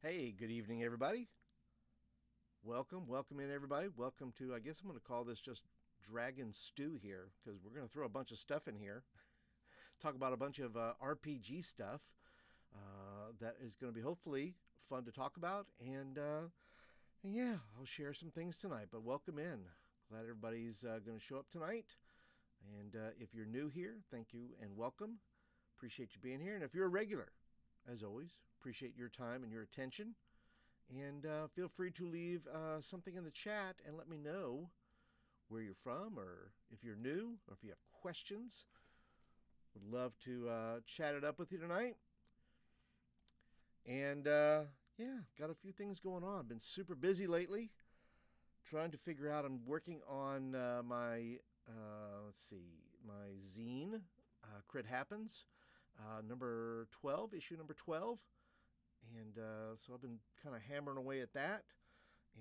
Hey, good evening, everybody. Welcome in, everybody. Welcome to, I guess I'm going to call this just Dragon Stew here because we're going to throw a bunch of stuff in here. Talk about a bunch of RPG stuff that is going to be hopefully fun to talk about. And yeah, I'll share some things tonight. But welcome in. Glad everybody's going to show up tonight. And if you're new here, thank you and welcome. Appreciate you being here. And if you're a regular, as always, appreciate your time and your attention. And feel free to leave something in the chat and let me know where you're from, or if you're new, or if you have questions. Would love to chat it up with you tonight. And yeah, got a few things going on. Been super busy lately, trying to figure out. I'm working on my my zine, Crit Happens, number 12, issue number 12. And so I've been kind of hammering away at that,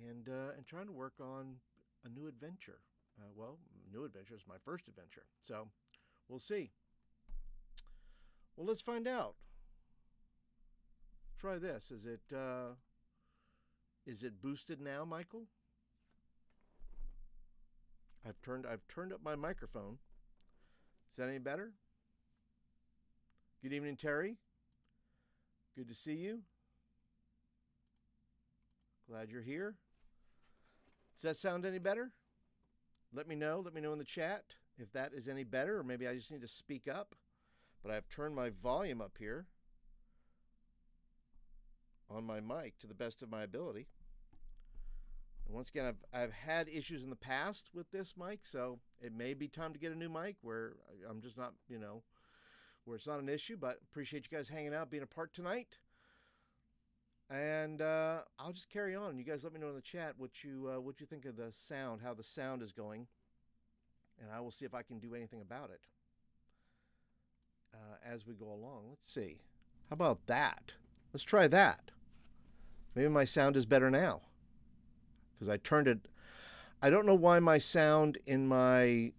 and trying to work on a new adventure. New adventure is my first adventure, so we'll see. Well, let's find out. Try this. Is it boosted now, Michael? I've turned up my microphone. Is that any better? Good evening, Terry. Good to see you. Glad you're here. Does that sound any better? Let me know. Let me know in the chat if that is any better, or maybe I just need to speak up. But I've turned my volume up here on my mic to the best of my ability. And once again, I've had issues in the past with this mic, so it may be time to get a new mic where I'm just not, where it's not an issue. But appreciate you guys hanging out, being a part tonight. And I'll just carry on. You guys let me know in the chat what you think of the sound, how the sound is going, and I will see if I can do anything about it as we go along. Let's see. How about that? Let's try that. Maybe my sound is better now because I turned it. I don't know why my sound in my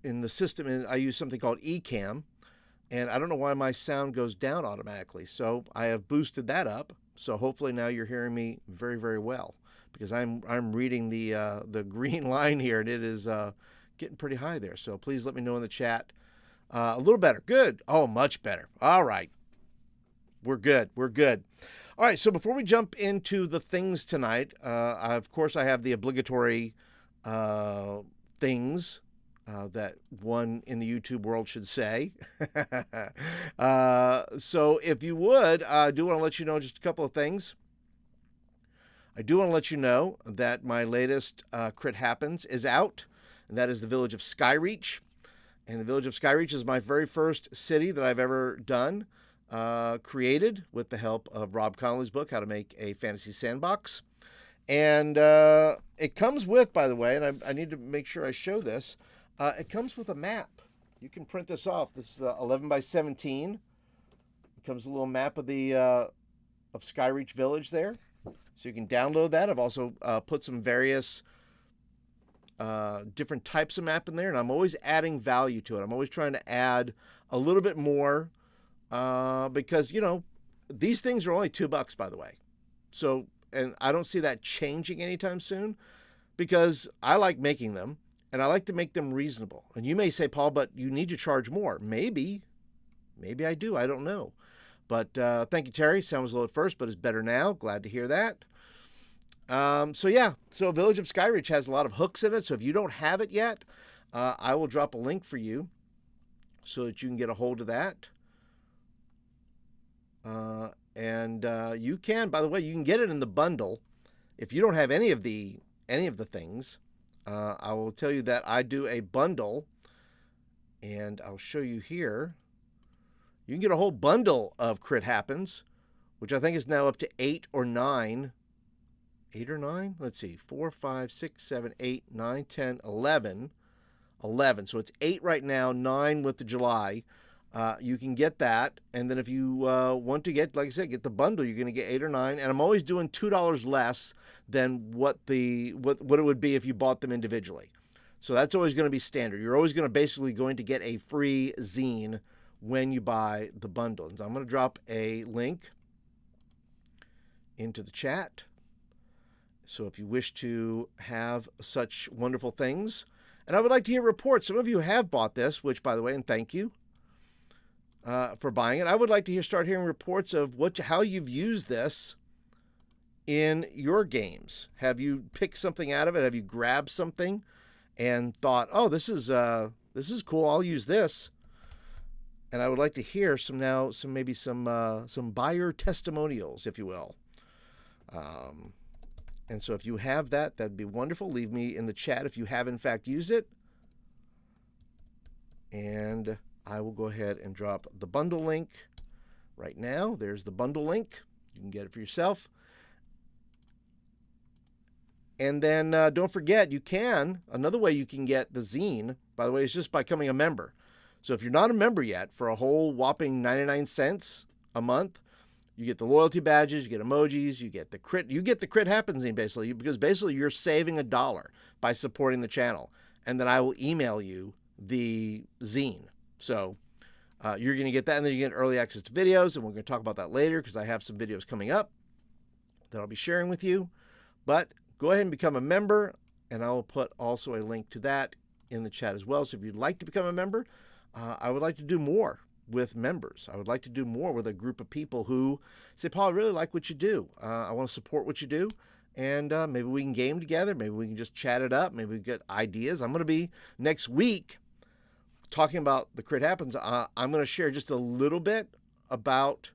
in the system, and I use something called Ecamm. And I don't know why my sound goes down automatically. So I have boosted that up. So hopefully now you're hearing me very, very well, because I'm reading the green line here, and it is getting pretty high there. So please let me know in the chat. A little better. Good. Oh, much better. All right. We're good. We're good. All right. So before we jump into the things tonight, of course, I have the obligatory things that one in the YouTube world should say. So if you would, I do want to let you know just a couple of things. I do want to let you know that my latest Crit Happens is out, and that is the Village of Skyreach. And the Village of Skyreach is my very first city that I've ever done, created with the help of Rob Connolly's book, How to Make a Fantasy Sandbox. And it comes with, by the way, and I need to make sure I show this, it comes with a map. You can print this off. This is 11 by 17. It comes with a little map of the of Skyreach Village there, so you can download that. I've also put some various different types of map in there, and I'm always adding value to it. I'm always trying to add a little bit more because these things are only $2, by the way. So, and I don't see that changing anytime soon because I like making them. And I like to make them reasonable. And you may say, Paul, but you need to charge more. Maybe I do. I don't know. But thank you, Terry. Sound was low at first, but it's better now. Glad to hear that. So Village of Skyreach has a lot of hooks in it. So if you don't have it yet, I will drop a link for you so that you can get a hold of that. You can, by the way, you can get it in the bundle. If you don't have any of the things, I will tell you that I do a bundle, and I'll show you here. You can get a whole bundle of Crit Happens, which I think is now up to 8 or 9. 8 or 9? Let's see. 4, 5, 6, 7, 8, 9, 10, 11. 11. So it's 8 right now, 9 with the July. You can get that, and then if you want to get, like I said, get the bundle, you're going to get 8 or 9, and I'm always doing $2 less than what it would be if you bought them individually. So that's always going to be standard. You're always going to get a free zine when you buy the bundle. And so I'm going to drop a link into the chat. So if you wish to have such wonderful things, and I would like to hear reports. Some of you have bought this, which, by the way, and thank you for buying it. I would like to start hearing reports of how you've used this in your games. Have you picked something out of it? Have you grabbed something and thought, "Oh, this is cool. I'll use this." And I would like to hear some buyer testimonials, if you will. And so if you have that, that'd be wonderful. Leave me in the chat if you have in fact used it. And I will go ahead and drop the bundle link right now. There's the bundle link. You can get it for yourself. And then don't forget, another way you can get the zine, by the way, is just by becoming a member. So if you're not a member yet, for a whole whopping 99 cents a month, you get the loyalty badges, you get emojis, you get the crit happens zine basically, because basically you're saving $1 by supporting the channel. And then I will email you the zine. So you're going to get that, and then you get early access to videos, and we're going to talk about that later because I have some videos coming up that I'll be sharing with you. But go ahead and become a member, and I will put also a link to that in the chat as well. So if you'd like to become a member, I would like to do more with members. I would like to do more with a group of people who say, "Paul, I really like what you do. I want to support what you do. And maybe we can game together. Maybe we can just chat it up. Maybe we get ideas." I'm going to be next week talking about the Crit Happens. I'm going to share just a little bit about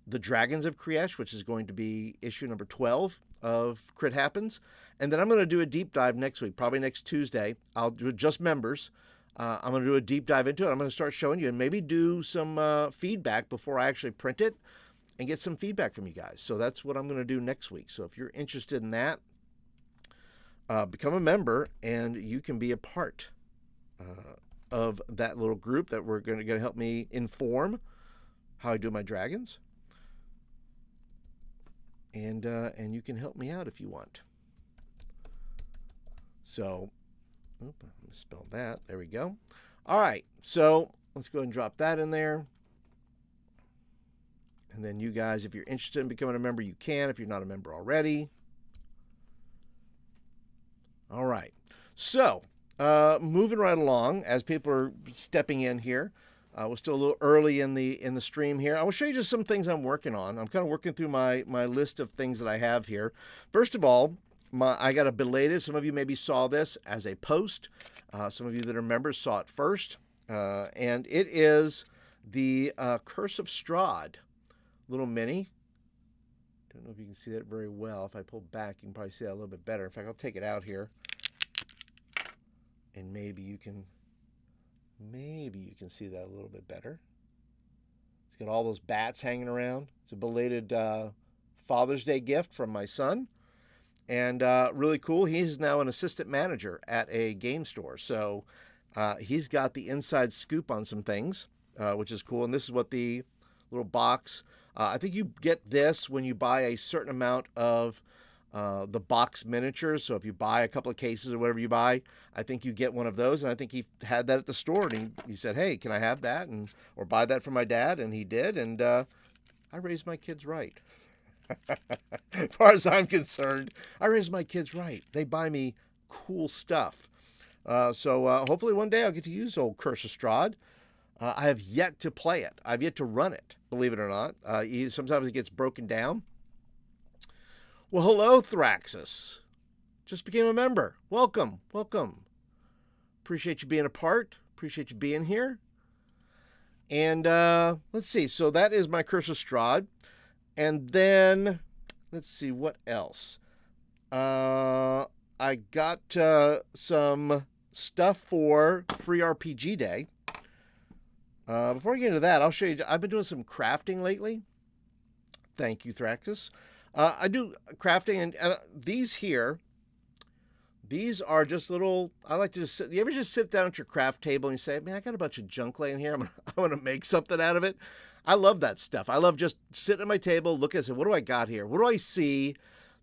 the Dragons of Kriesh, which is going to be issue number 12 of Crit Happens. And then I'm going to do a deep dive next week, probably next Tuesday. I'll do it just members. I'm going to do a deep dive into it. I'm going to start showing you and maybe do some feedback before I actually print it and get some feedback from you guys. So that's what I'm going to do next week. So if you're interested in that, become a member and you can be a part of that little group that we're going to help me inform how I do my dragons. And you can help me out if you want. So, I misspelled that. There we go. All right. So let's go ahead and drop that in there. And then you guys, if you're interested in becoming a member, you can if you're not a member already. All right. So, moving right along as people are stepping in here. We're still a little early in the stream here. I will show you just some things I'm working on. I'm kind of working through my list of things that I have here. First of all, I got a belated. Some of you maybe saw this as a post. Some of you that are members saw it first. And it is the Curse of Strahd little mini. Don't know if you can see that very well. If I pull back, you can probably see that a little bit better. In fact, I'll take it out here. And maybe you can see that a little bit better. It's got all those bats hanging around. It's a belated Father's Day gift from my son. And really cool. He is now an assistant manager at a game store. So he's got the inside scoop on some things, which is cool. And this is what the little box. I think you get this when you buy a certain amount of the box miniatures. So if you buy a couple of cases or whatever you buy, I think you get one of those. And I think he had that at the store, and he said, "Hey, can I have that or buy that for my dad?" And he did. And I raised my kids right. As far as I'm concerned, I raised my kids right. They buy me cool stuff. So hopefully one day I'll get to use old Curse of Strahd. I have yet to play it. I've yet to run it, believe it or not. Sometimes it gets broken down. Well, hello, Thraxus. Just became a member. Welcome. Appreciate you being a part. Appreciate you being here. And let's see. So that is my Curse of Strahd. And then, let's see, what else? I got some stuff for Free RPG Day. Before I get into that, I'll show you. I've been doing some crafting lately. Thank you, Thraxus. I do crafting, and these here, these are just little, I like to just sit, you ever just sit down at your craft table and you say, "Man, I got a bunch of junk laying here. I want to make something out of it." I love that stuff. I love just sitting at my table, look and say, "What do I got here? What do I see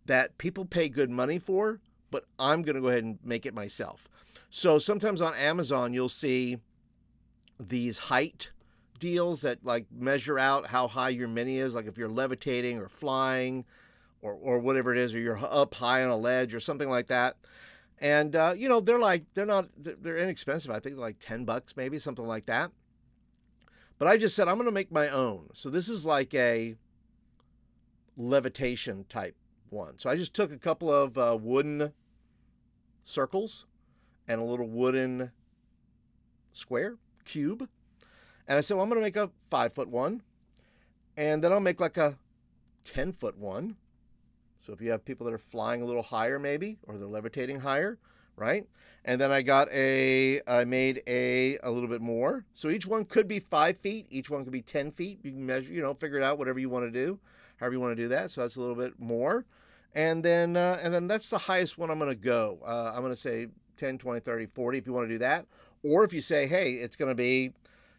that people pay good money for, but I'm going to go ahead and make it myself?" So sometimes on Amazon, you'll see these height deals that like measure out how high your mini is. Like if you're levitating or flying, or whatever it is, or you're up high on a ledge or something like that. And you know, they're inexpensive. I think they're like $10 maybe, something like that. But I just said I'm going to make my own. So this is like a levitation type one. So I just took a couple of wooden circles and a little wooden square cube, and I said, well, I'm going to make a 5-foot one, and then I'll make like a 10-foot one. So if you have people that are flying a little higher maybe, or they're levitating higher, right? And then I made a little bit more. So each one could be 5 feet. Each one could be 10 feet. You can measure, you know, figure it out, whatever you want to do, however you want to do that. So that's a little bit more. And then that's the highest one I'm going to go. I'm going to say 10, 20, 30, 40 if you want to do that. Or if you say, hey, it's going to be,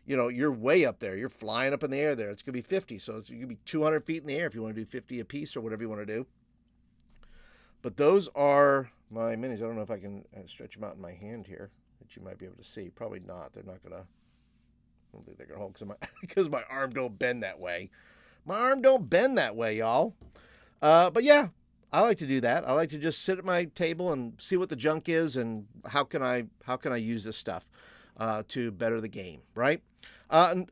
you know, you're way up there. You're flying up in the air there. It's going to be 50. So it's going to be 200 feet in the air if you want to do 50 a piece or whatever you want to do. But those are my minis. I don't know if I can stretch them out in my hand here that you might be able to see. Probably not. They're not going to, I don't think they're going to hold because my arm don't bend that way. My arm don't bend that way, y'all. But yeah, I like to do that. I like to just sit at my table and see what the junk is and how can I use this stuff to better the game, right?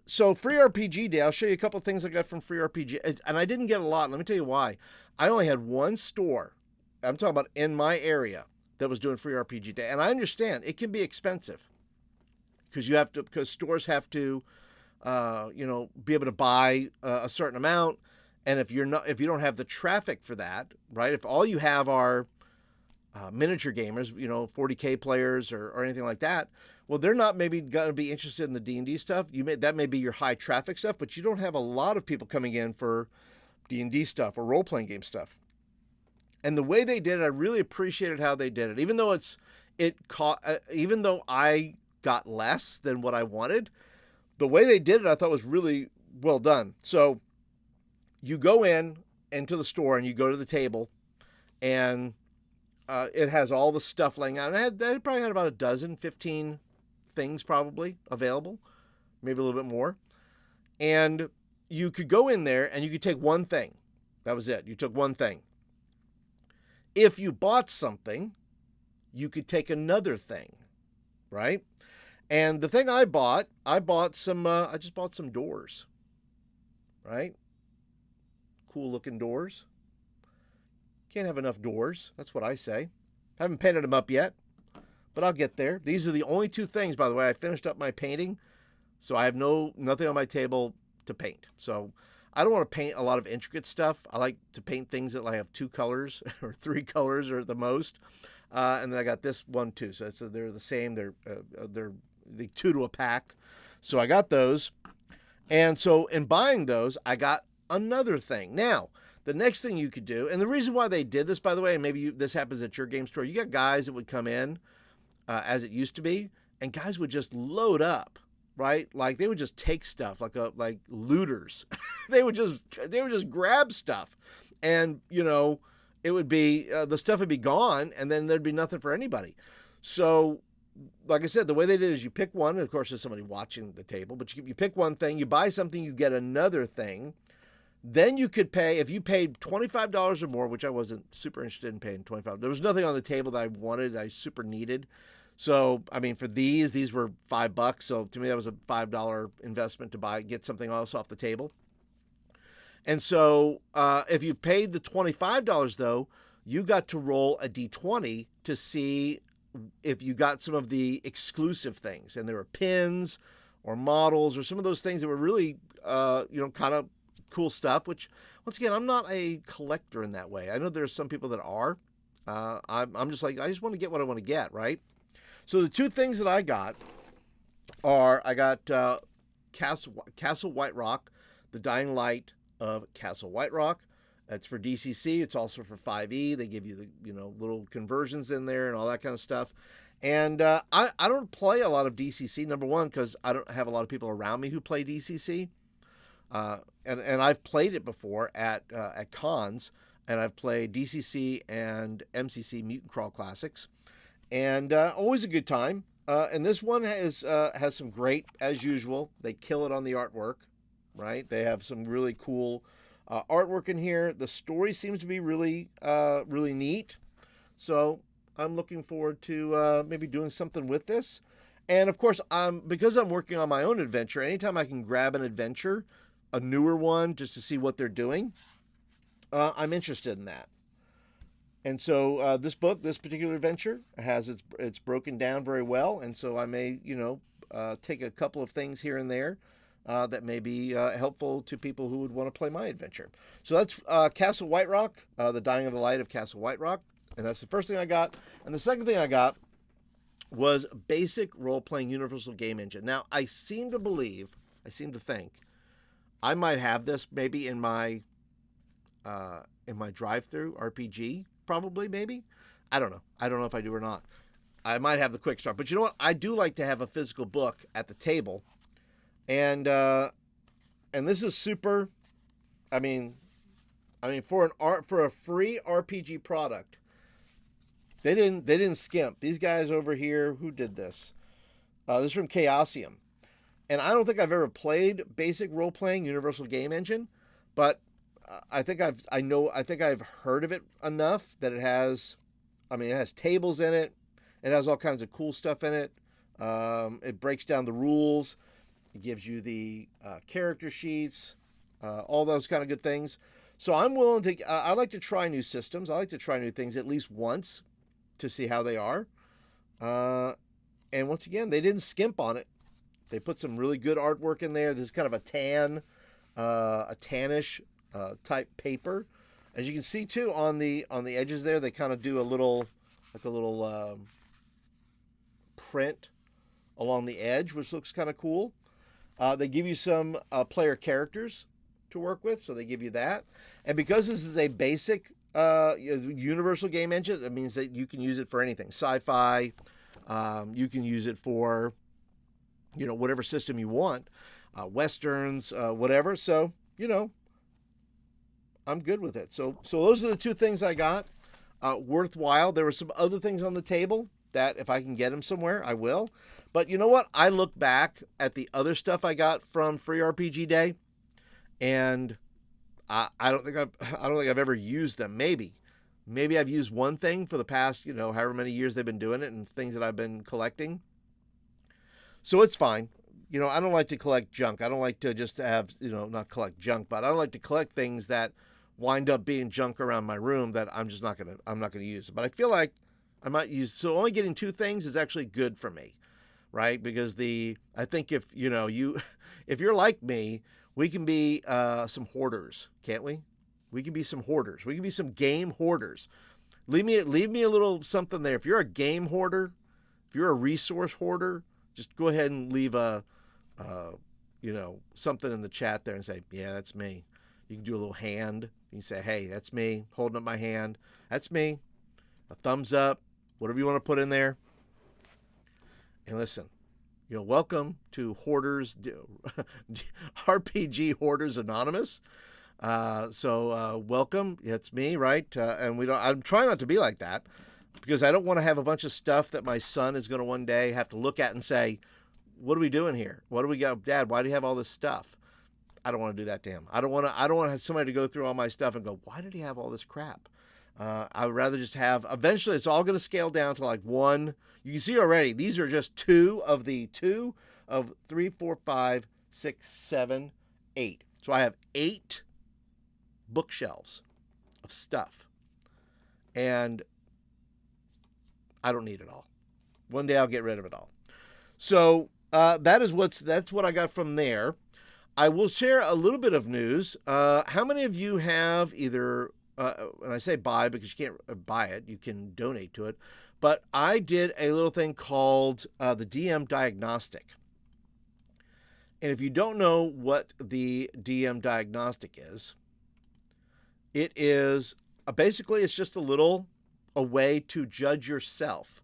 So Free RPG Day, I'll show you a couple of things I got from Free RPG, and I didn't get a lot. Let me tell you why. I only had one store, I'm talking about in my area, that was doing Free RPG Day, and I understand it can be expensive because stores have to, you know, be able to buy a certain amount. And if you don't have the traffic for that, right? If all you have are miniature gamers, you know, 40K players or anything like that, well, they're not maybe going to be interested in the D&D stuff. That may be your high traffic stuff, but you don't have a lot of people coming in for D&D stuff or role-playing game stuff. And the way they did it, I really appreciated how they did it. Even though even though I got less than what I wanted, the way they did it, I thought was really well done. So you go into the store and you go to the table, and it has all the stuff laying out. And it probably had about a dozen, 15 things probably available, maybe a little bit more. And you could go in there and you could take one thing. That was it. You took one thing. If you bought something, you could take another thing, right? And the thing I just bought some doors, right? Cool looking doors. Can't have enough doors. That's what I say. Haven't painted them up yet, but I'll get there. These are the only two things, by the way. I finished up my painting, so I have nothing on my table to paint. So I don't want to paint a lot of intricate stuff. I like to paint things that have 2 colors or 3 colors or at the most. And then I got this one too. So they're the same. They're the 2 to a pack. So I got those. And so in buying those, I got another thing. Now, the next thing you could do, and the reason why they did this, by the way, and maybe this happens at your game store, you got guys that would come in, as it used to be, and guys would just load up, right? Like they would just take stuff like looters. they would just grab stuff, and you know, it would be the stuff would be gone, and then there'd be nothing for anybody. So, like I said, the way they did is you pick one, and of course there's somebody watching the table, but you pick one thing, you buy something, you get another thing. Then you could pay, if you paid $25 or more, which I wasn't super interested in paying $25. There was nothing on the table that I wanted, that I super needed. So, I mean, for these were $5. So to me, that was a $5 investment to get something else off the table. And so if you paid the $25 though, you got to roll a D20 to see if you got some of the exclusive things. And there were pins or models or some of those things that were really, kind of cool stuff, which once again, I'm not a collector in that way. I know there's some people that are. I'm just like, I just want to get what I want to get, right? So the 2 things that I got are, I got Castle White Rock, the Dying Light of Castle White Rock. That's for DCC. It's also for 5e. They give you the little conversions in there and all that kind of stuff. And I don't play a lot of DCC, number one, because I don't have a lot of people around me who play DCC. And I've played it before at cons, and I've played DCC and MCC Mutant Crawl Classics, and always a good time. And this one has some great, as usual, they kill it on the artwork, right? They have some really cool artwork in here. The story seems to be really, really neat. So I'm looking forward to maybe doing something with this. And of course, because I'm working on my own adventure, anytime I can grab an adventure, a newer one, just to see what they're doing, I'm interested in that. And so this book, this particular adventure, has it's broken down very well. And so I may, take a couple of things here and there that may be helpful to people who would want to play my adventure. So that's Castle White Rock, The Dying of the Light of Castle White Rock. And that's the first thing I got. And the second thing I got was Basic Role-Playing Universal Game Engine. Now, I seem to think, I might have this maybe in my drive-through RPG, probably, maybe. I don't know. I don't know if I do or not. I might have the quick start. But you know what? I do like to have a physical book at the table. And this is super, I mean, for a free RPG product, they didn't skimp. These guys over here, who did this? This is from Chaosium. And I don't think I've ever played Basic Role-Playing Universal Game Engine, but I think I've heard of it enough that it has tables in it. It has all kinds of cool stuff in it. It breaks down the rules. It gives you the character sheets, all those kind of good things. So I'm willing to, I like to try new systems. I like to try new things at least once to see how they are. And once again, they didn't skimp on it. They put some really good artwork in there. This is kind of a tannish type paper. As you can see too, on the edges there, they kind of do a little print along the edge, which looks kind of cool. They give you some player characters to work with, so they give you that. And because this is a basic universal game engine, that means that you can use it for anything. Sci-fi, you can use it for, whatever system you want. Westerns, whatever. So, I'm good with it. So those are the two things I got. Worthwhile. There were some other things on the table that if I can get them somewhere, I will. But you know what? I look back at the other stuff I got from Free RPG Day, and I don't think I've ever used them. Maybe I've used one thing for the past, however many years they've been doing it, and things that I've been collecting. So it's fine. I don't like to collect junk. I don't like to just have, not collect junk, but I don't like to collect things that wind up being junk around my room that I'm not gonna use. But I feel like I might use. So only getting two things is actually good for me, right? Because I think if if you're like me, we can be some hoarders, can't we? We can be some hoarders. We can be some game hoarders. Leave me a little something there. If you're a game hoarder, if you're a resource hoarder, just go ahead and leave something in the chat there and say, yeah, that's me. You can do a little hand. You can say, hey, that's me, holding up my hand. That's me. A thumbs up, whatever you want to put in there. And listen, welcome to Hoarders, RPG Hoarders Anonymous. Welcome. It's me, right? And I'm trying not to be like that, because I don't want to have a bunch of stuff that my son is going to one day have to look at and say, what are we doing here? What do we got? Dad, why do you have all this stuff? I don't want to do that to him. I don't want to have somebody to go through all my stuff and go, why did he have all this crap? I would rather just have, eventually it's all going to scale down to like one. You can see already, these are just two of 3, 4, 5, 6, 7, 8. So I have 8 bookshelves of stuff. And I don't need it all. One day I'll get rid of it all. So that's what I got from there. I will share a little bit of news. How many of you have either, and I say buy because you can't buy it, you can donate to it, but I did a little thing called the DM Diagnostic. And if you don't know what the DM Diagnostic is, it is basically it's just a way to judge yourself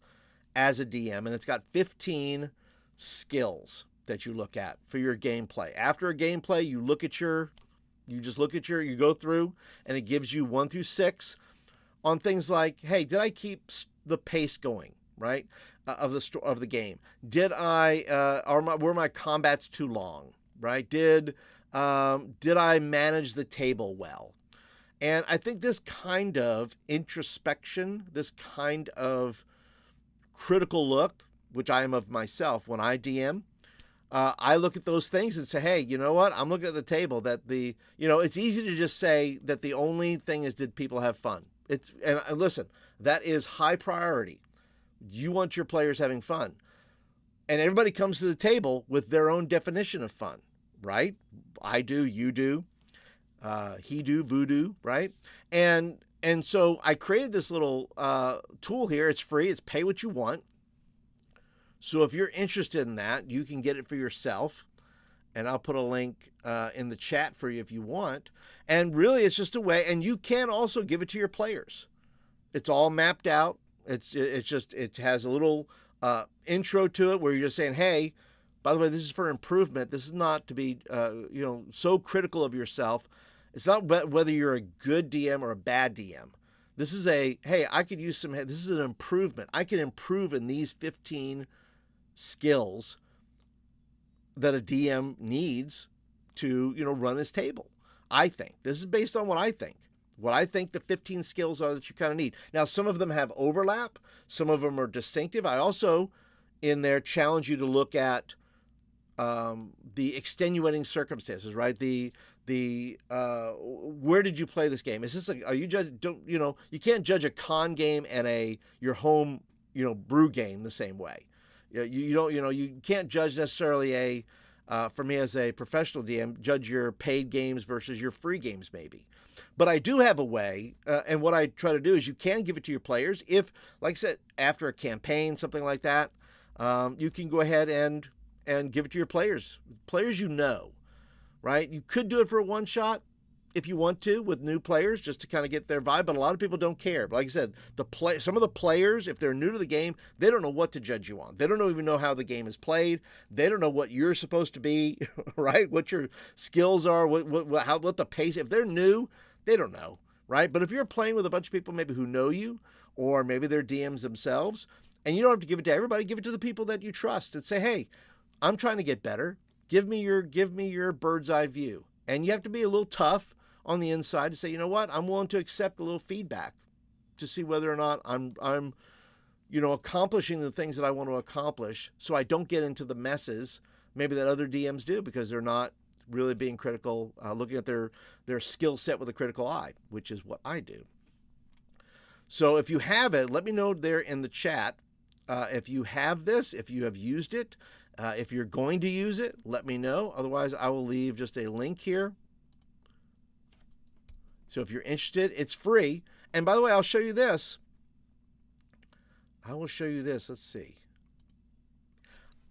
as a DM, and it's got 15 skills that you look at for your gameplay. After a gameplay, you go through, and it gives you 1 through 6 on things like, hey, did I keep the pace going, right, of the game? Did were my combats too long, right? Did Did I manage the table well? And I think this kind of introspection, this kind of critical look, which I am of myself when I DM, I look at those things and say, hey, you know what? I'm looking at the table that it's easy to just say that the only thing is, did people have fun? And listen, that is high priority. You want your players having fun. And everybody comes to the table with their own definition of fun, right? I do, you do, he do, voodoo, right? And so I created this little tool here. It's free. It's pay what you want. So if you're interested in that, you can get it for yourself. And I'll put a link in the chat for you if you want. And really, it's just a way. And you can also give it to your players. It's all mapped out. It has a little intro to it where you're just saying, hey, by the way, this is for improvement. This is not to be, so critical of yourself. It's not whether you're a good DM or a bad DM. This is hey, I could use this is an improvement. I can improve in these 15 skills that a DM needs to, run his table. I think this is based on what I think. What I think the 15 skills are that you kind of need. Now, some of them have overlap. Some of them are distinctive. I also, in there, challenge you to look at the extenuating circumstances, right? Where did you play this game? Is this are you judge? You can't judge a con game and your home, brew game the same way. You can't judge necessarily for me as a professional DM, judge your paid games versus your free games maybe. But I do have a way, and what I try to do is you can give it to your players. If, like I said, after a campaign, something like that, you can go ahead and give it to your players. Players right? You could do it for a one-shot if you want to with new players just to kind of get their vibe, but a lot of people don't care. But like I said, some of the players, if they're new to the game, they don't know what to judge you on. They don't even know how the game is played. They don't know what you're supposed to be, right? What your skills are, what the pace. If they're new, they don't know, right? But if you're playing with a bunch of people maybe who know you, or maybe they're DMs themselves, and you don't have to give it to everybody, give it to the people that you trust and say, hey, I'm trying to get better. Give me your bird's eye view. And you have to be a little tough on the inside to say, you know what, I'm willing to accept a little feedback to see whether or not I'm accomplishing the things that I want to accomplish, so I don't get into the messes maybe that other DMs do because they're not really being critical, looking at their skill set with a critical eye, which is what I do. So if you have it, let me know there in the chat. If you have this, if you have used it, if you're going to use it, let me know. Otherwise, I will leave just a link here. So if you're interested, it's free. And by the way, I'll show you this. I will show you this. Let's see.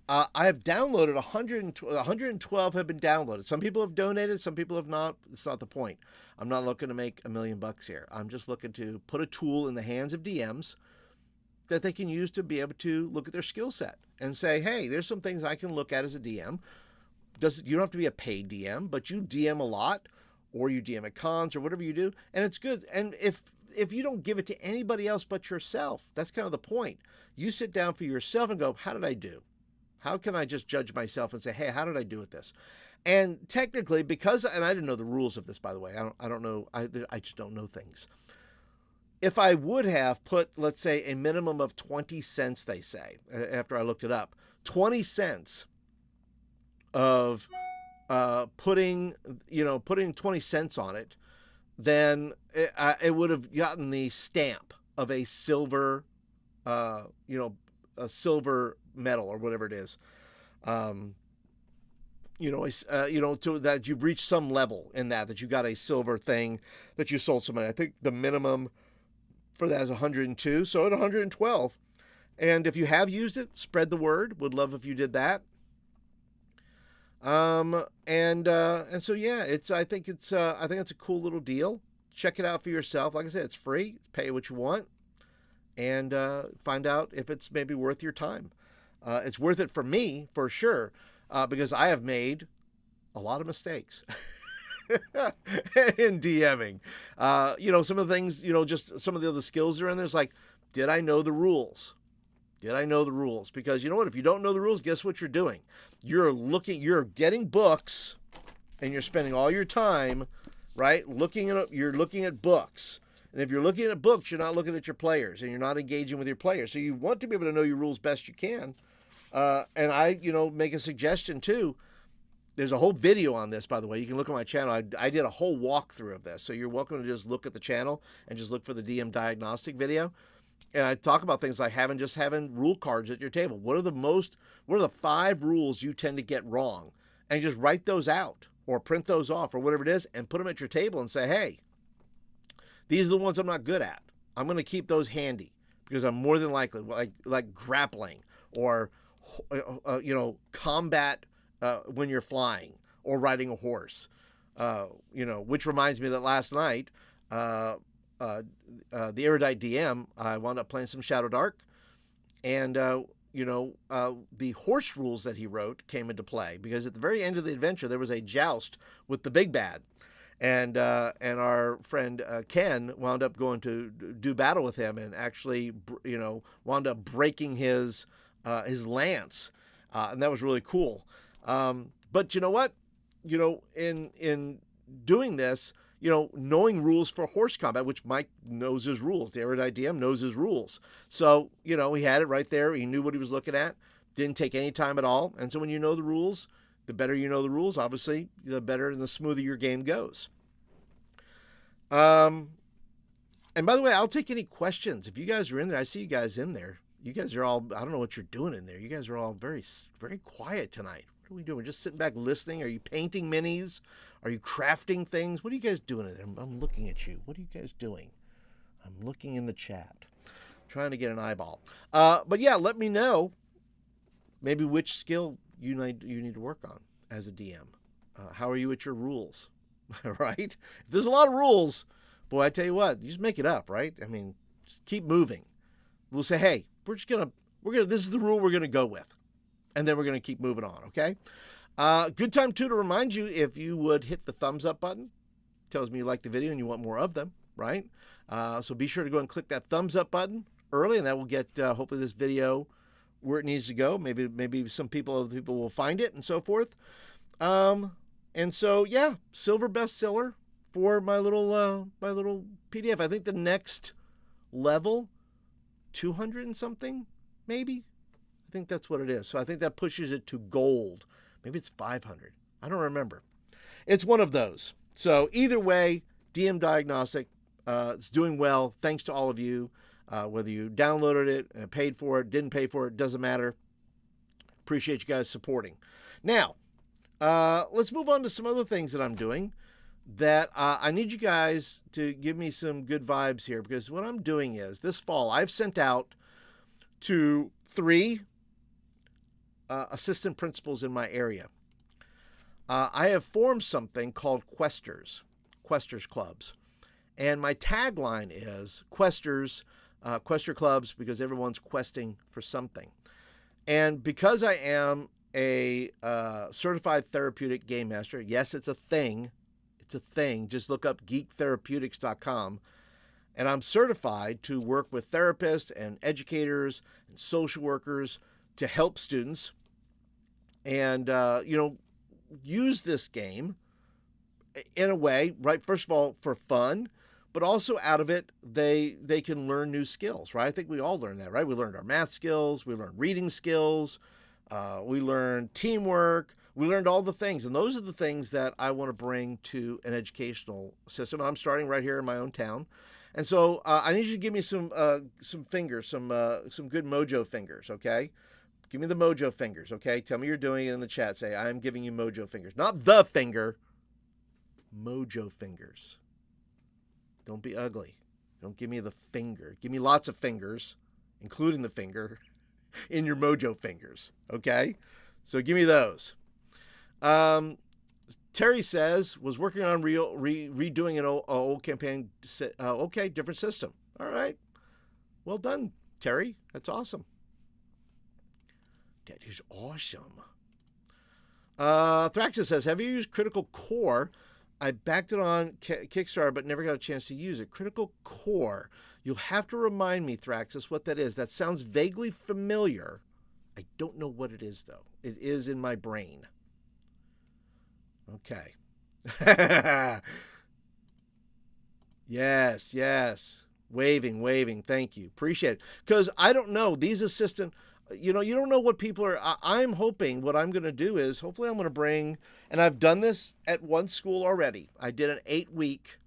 I have downloaded 112 have been downloaded. Some people have donated, some people have not. It's not the point. I'm not looking to make $1 million here. I'm just looking to put a tool in the hands of DMs that they can use to be able to look at their skill set and say, hey, there's some things I can look at as a DM. You don't have to be a paid DM, but you DM a lot, or you DM at cons or whatever you do, and it's good. And if you don't give it to anybody else but yourself, that's kind of the point. You sit down for yourself and go, how did I do? How can I just judge myself and say, hey, how did I do with this? And technically, and I didn't know the rules of this, by the way. I don't know. I just don't know things. If I would have put, let's say, a minimum of 20 cents, they say, after I looked it up, 20 cents of putting 20 cents on it, then it would have gotten the stamp of a silver, a silver medal or whatever it is. To that you've reached some level in that you got a silver thing that you sold somebody. I think the minimum for that is 102, so at 112. And if you have used it, spread the word. Would love if you did that. And so yeah, I think it's a cool little deal. Check it out for yourself. Like I said, it's free. Pay what you want, and find out if it's maybe worth your time. It's worth it for me for sure, because I have made a lot of mistakes in DMing. Some of the things, just some of the other skills are in there. It's like, did I know the rules? Did I know the rules? Because you know what? If you don't know the rules, guess what you're doing? You're getting books and you're spending all your time, right, you're looking at books. And if you're looking at books, you're not looking at your players, and you're not engaging with your players. So you want to be able to know your rules best you can. And I, make a suggestion too. There's a whole video on this, by the way. You can look at my channel. I did a whole walkthrough of this. So you're welcome to just look at the channel and just look for the DM Diagnostic video. And I talk about things like having rule cards at your table. What are the 5 rules you tend to get wrong? And just write those out or print those off or whatever it is and put them at your table and say, hey, these are the ones I'm not good at. I'm going to keep those handy because I'm more than likely, like grappling or, combat when you're flying or riding a horse. Which reminds me that last night, the Erudite DM, I wound up playing some Shadow Dark, and the horse rules that he wrote came into play because at the very end of the adventure there was a joust with the big bad, and our friend Ken wound up going to do battle with him and actually wound up breaking his lance, and that was really cool. But you know what? In doing this, knowing rules for horse combat, which Mike knows his rules. The Erudite DM knows his rules. So, he had it right there. He knew what he was looking at. Didn't take any time at all. And so when you know the rules, the better you know the rules, obviously, the better and the smoother your game goes. And by the way, I'll take any questions. If you guys are in there, I see you guys in there. You guys are all, I don't know what you're doing in there. You guys are all very, very quiet tonight. What are we doing? We're just sitting back listening. Are you painting minis? Are you crafting things? What are you guys doing in there? I'm looking at you. What are you guys doing? I'm looking in the chat, trying to get an eyeball. But yeah, let me know maybe which skill you need to work on as a DM. How are you at your rules? Right? If there's a lot of rules, boy, I tell you what, you just make it up, right? I mean, just keep moving. We'll say, hey, this is the rule we're gonna go with. And then we're going to keep moving on, okay? Good time, too, to remind you, if you would hit the thumbs up button. Tells me you like the video and you want more of them, right? So be sure to go and click that thumbs up button early, and that will get, hopefully, this video where it needs to go. Maybe other people will find it and so forth. And so, yeah, silver bestseller for my little PDF. I think the next level, 200 and something, maybe. I think that's what it is. So I think that pushes it to gold. Maybe it's 500. I don't remember. It's one of those. So either way, DM Diagnostic, it's doing well. Thanks to all of you. Whether you downloaded it, paid for it, didn't pay for it, doesn't matter. Appreciate you guys supporting. Now, let's move on to some other things that I'm doing that I need you guys to give me some good vibes here, because what I'm doing is this fall, I've sent out to 3 assistant principals in my area. I have formed something called Questers Clubs. And my tagline is Questers, Quester Clubs, because everyone's questing for something. And because I am a certified therapeutic game master, yes, it's a thing. It's a thing. Just look up geektherapeutics.com. And I'm certified to work with therapists and educators and social workers to help students and, use this game in a way, right? First of all, for fun, but also out of it, they can learn new skills, right? I think we all learned that, right? We learned our math skills, we learned reading skills, we learned teamwork, we learned all the things. And those are the things that I want to bring to an educational system. I'm starting right here in my own town. And so I need you to give me some fingers, some good mojo fingers, okay? Give me the mojo fingers, okay? Tell me you're doing it in the chat. Say, I'm giving you mojo fingers. Not the finger, mojo fingers. Don't be ugly. Don't give me the finger. Give me lots of fingers, including the finger, in your mojo fingers, okay? So give me those. Terry says, was working on redoing an old campaign. Okay, different system. All right. Well done, Terry. That's awesome. That is awesome. Thraxus says, have you used Critical Core? I backed it on Kickstarter, but never got a chance to use it. Critical Core. You'll have to remind me, Thraxus, what that is. That sounds vaguely familiar. I don't know what it is, though. It is in my brain. Okay. Yes, yes. Waving, waving. Thank you. Appreciate it. Because I don't know. These assistant, you don't know what people are. I'm hoping what I'm going to do is hopefully I'm going to bring, and I've done this at one school already. I did an 8-week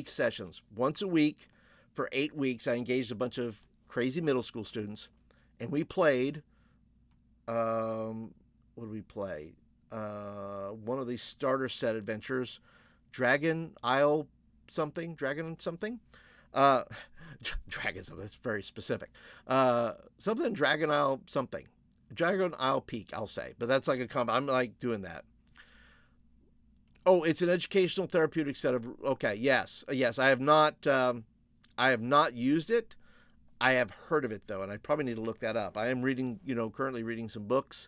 sessions once a week for 8 weeks. I engaged a bunch of crazy middle school students, and we played. What did we play? One of these starter set adventures, Dragon something. Uh, Dragon something. That's very specific. Something Dragon Isle something. Dragon Isle Peak, I'll say, but that's like a comment. I'm like doing that. Oh, it's an educational therapeutic set of. Okay, yes, yes. I have not. I have not used it. I have heard of it though, and I probably need to look that up. I am reading, currently reading some books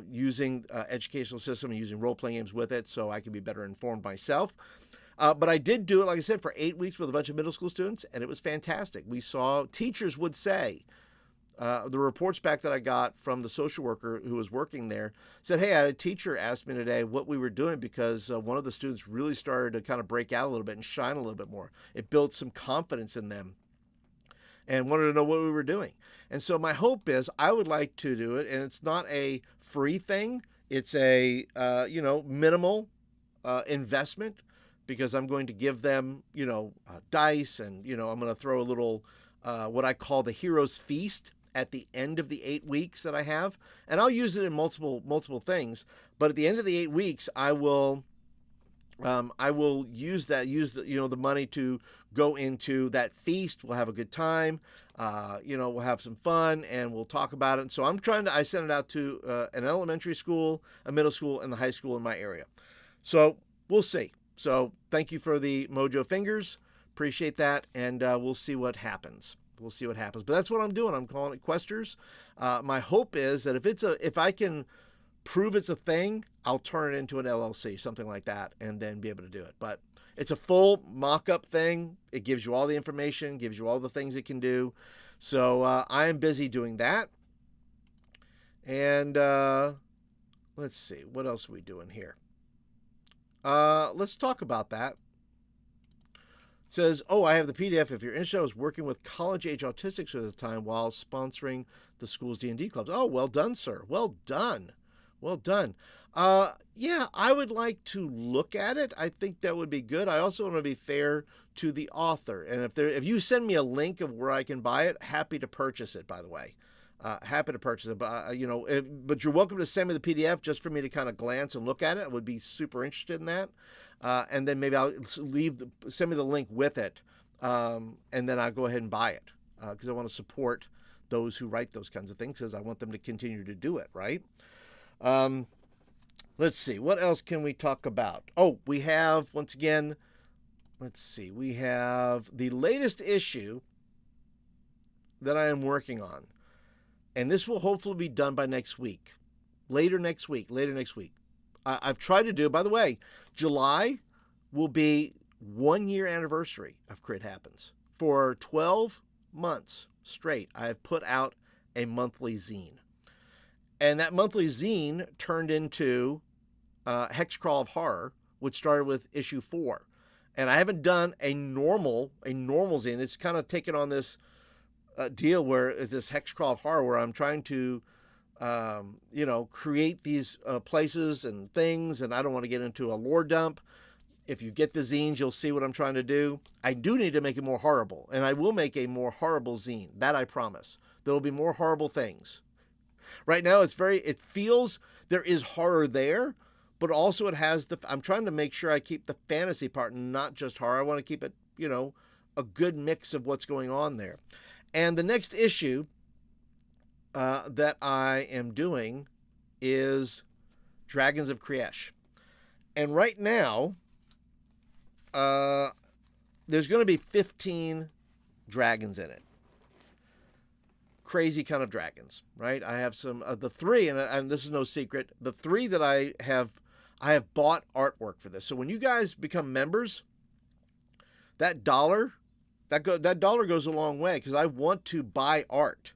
using educational system and using role-playing games with it, so I can be better informed myself. But I did do it, like I said, for 8 weeks with a bunch of middle school students, and it was fantastic. We saw teachers would say, the reports back that I got from the social worker who was working there said, hey, I had a teacher ask me today what we were doing because one of the students really started to kind of break out a little bit and shine a little bit more. It built some confidence in them and wanted to know what we were doing. And so my hope is I would like to do it, and it's not a free thing. It's a, minimal investment because I'm going to give them, dice, and, I'm going to throw a little, what I call the hero's feast at the end of the 8 weeks that I have. And I'll use it in multiple things. But at the end of the 8 weeks, I will use the money to go into that feast. We'll have a good time. We'll have some fun and we'll talk about it. And so I sent it out to an elementary school, a middle school, and the high school in my area. So we'll see. So thank you for the Mojo Fingers. Appreciate that. And we'll see what happens. We'll see what happens. But that's what I'm doing. I'm calling it Questers. My hope is that if I can prove it's a thing, I'll turn it into an LLC, something like that, and then be able to do it. But it's a full mock-up thing. It gives you all the information, gives you all the things it can do. So I am busy doing that. And let's see, what else are we doing here? Let's talk about that. It says, I have the PDF. If you're interested, I was working with college-age autistics at the time while sponsoring the school's D&D clubs. Oh, well done, sir. Well done. Well done. Yeah, I would like to look at it. I think that would be good. I also want to be fair to the author. And if you send me a link of where I can buy it, happy to purchase it, by the way. Happy to purchase it. But, but you're welcome to send me the PDF just for me to kind of glance and look at it. I would be super interested in that. And then maybe I'll send me the link with it. And then I'll go ahead and buy it because I want to support those who write those kinds of things because I want them to continue to do it, right? Let's see. What else can we talk about? Oh, we have, once again, we have the latest issue that I am working on. And this will hopefully be done by next week. Later next week. I've tried to do, by the way, July will be 1 year anniversary of Crit Happens. For 12 months straight, I have put out a monthly zine. And that monthly zine turned into Hex Crawl of Horror, which started with issue 4. And I haven't done a normal zine. It's kind of taken on this deal where it's this Hex Crawl of Horror where I'm trying to, create these places and things. And I don't want to get into a lore dump. If you get the zines, you'll see what I'm trying to do. I do need to make it more horrible. And I will make a more horrible zine. That I promise. There will be more horrible things. Right now, it feels there is horror there, but also it has I'm trying to make sure I keep the fantasy part, not just horror. I want to keep it, a good mix of what's going on there. And the next issue that I am doing is Dragons of Kriesh. And right now, there's going to be 15 dragons in it. Crazy kind of dragons, right? I have some of the 3, and this is no secret. The 3 that I have bought artwork for this. So when you guys become members, that dollar goes a long way because I want to buy art,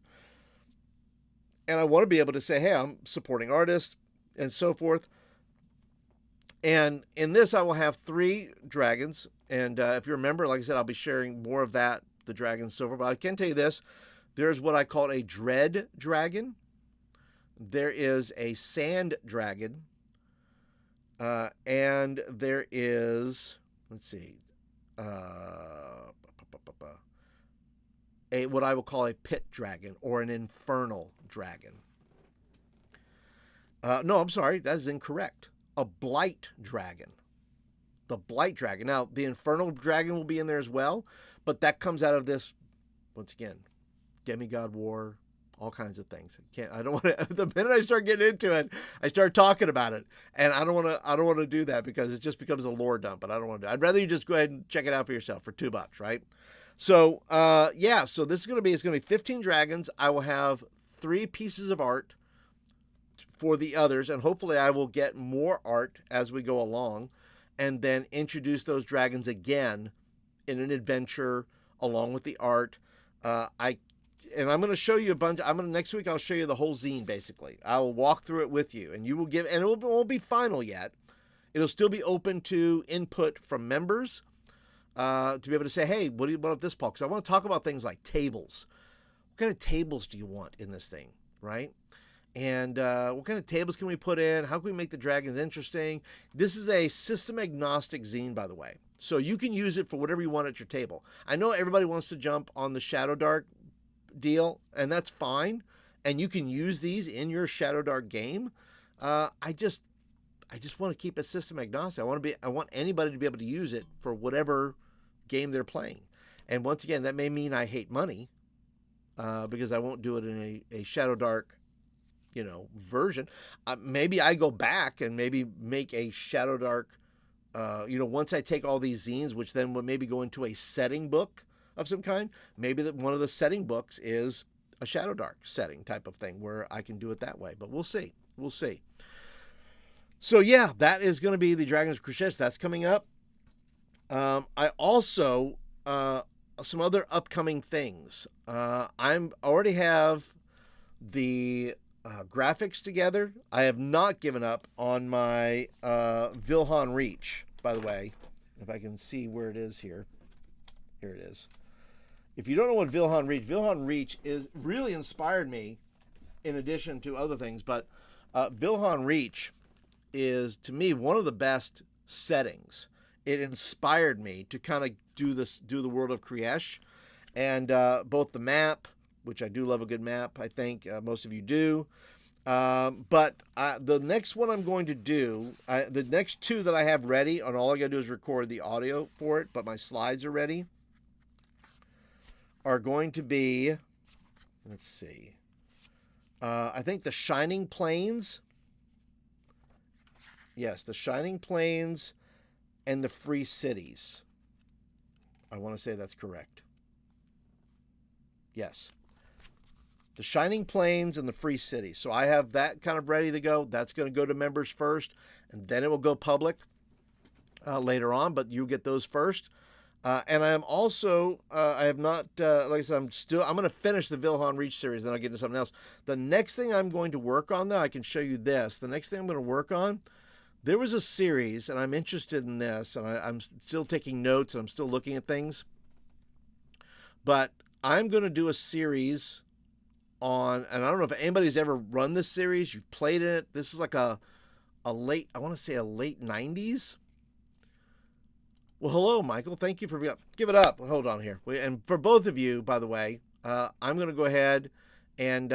and I want to be able to say, hey, I'm supporting artists and so forth. And in this, I will have 3 dragons. And if you remember, like I said, I'll be sharing more of that, the dragon silver. But I can tell you this. There's what I call a dread dragon. There is a sand dragon. And there is, let's see, what I will call a pit dragon or an infernal dragon. No, I'm sorry, that is incorrect. A blight dragon. The blight dragon. Now, the infernal dragon will be in there as well, but that comes out of this, once again, demigod war, all kinds of things. I don't want to. The minute I start getting into it, I start talking about it, and I don't want to do that because it just becomes a lore dump. But I don't want to do. I'd rather you just go ahead and check it out for yourself for $2, right? So, yeah. So this is going to be. It's going to be 15 dragons. I will have 3 pieces of art for the others, and hopefully I will get more art as we go along, and then introduce those dragons again in an adventure along with the art. And I'm going to show you a bunch. Next week I'll show you the whole zine. Basically, I will walk through it with you, and you will give. And it won't be final yet. It'll still be open to input from members to be able to say, "Hey, what about this, Paul?" Because I want to talk about things like tables. What kind of tables do you want in this thing, right? And what kind of tables can we put in? How can we make the dragons interesting? This is a system agnostic zine, by the way, so you can use it for whatever you want at your table. I know everybody wants to jump on the Shadow Dark deal, and that's fine, and you can use these in your Shadow Dark game. I just want to keep it system agnostic. I want anybody to be able to use it for whatever game they're playing. And once again, that may mean I hate money because I won't do it in a Shadow Dark version. Maybe I go back and maybe make a Shadow Dark once I take all these zines, which then would maybe go into a setting book of some kind. Maybe that one of the setting books is a Shadow Dark setting type of thing where I can do it that way. But we'll see. So yeah, that is going to be the Dragons of Cruces. That's coming up. I also some other upcoming things. I already have the graphics together. I have not given up on my Wilhelm Reach, by the way. If I can see where it is here. Here it is. If you don't know what Wilhelm Reach is really inspired me in addition to other things, but Wilhelm Reach is, to me, one of the best settings. It inspired me to kind of do the world of Kriesh, and both the map, which I do love a good map, I think most of you do, but the next one I'm going to do, the next 2 that I have ready, and all I gotta do is record the audio for it, but my slides are ready, are going to be, let's see, I think the Shining Plains. Yes, the Shining Plains and the Free Cities. I want to say that's correct. Yes. The Shining Plains and the Free Cities. So I have that kind of ready to go. That's going to go to members first, and then it will go public later on, but you get those first. And I am also, I have not, like I said, I'm going to finish the Wilhelm Reach series, then I'll get into something else. The next thing I'm going to work on, though, I can show you this. The next thing I'm going to work on, there was a series, and I'm interested in this, and I'm still taking notes, and I'm still looking at things. But I'm going to do a series on, and I don't know if anybody's ever run this series, you've played in it. This is like a late, I want to say a late 90s. Well, hello, Michael. Thank you for give it up. Hold on here. And for both of you, by the way, I'm going to go ahead and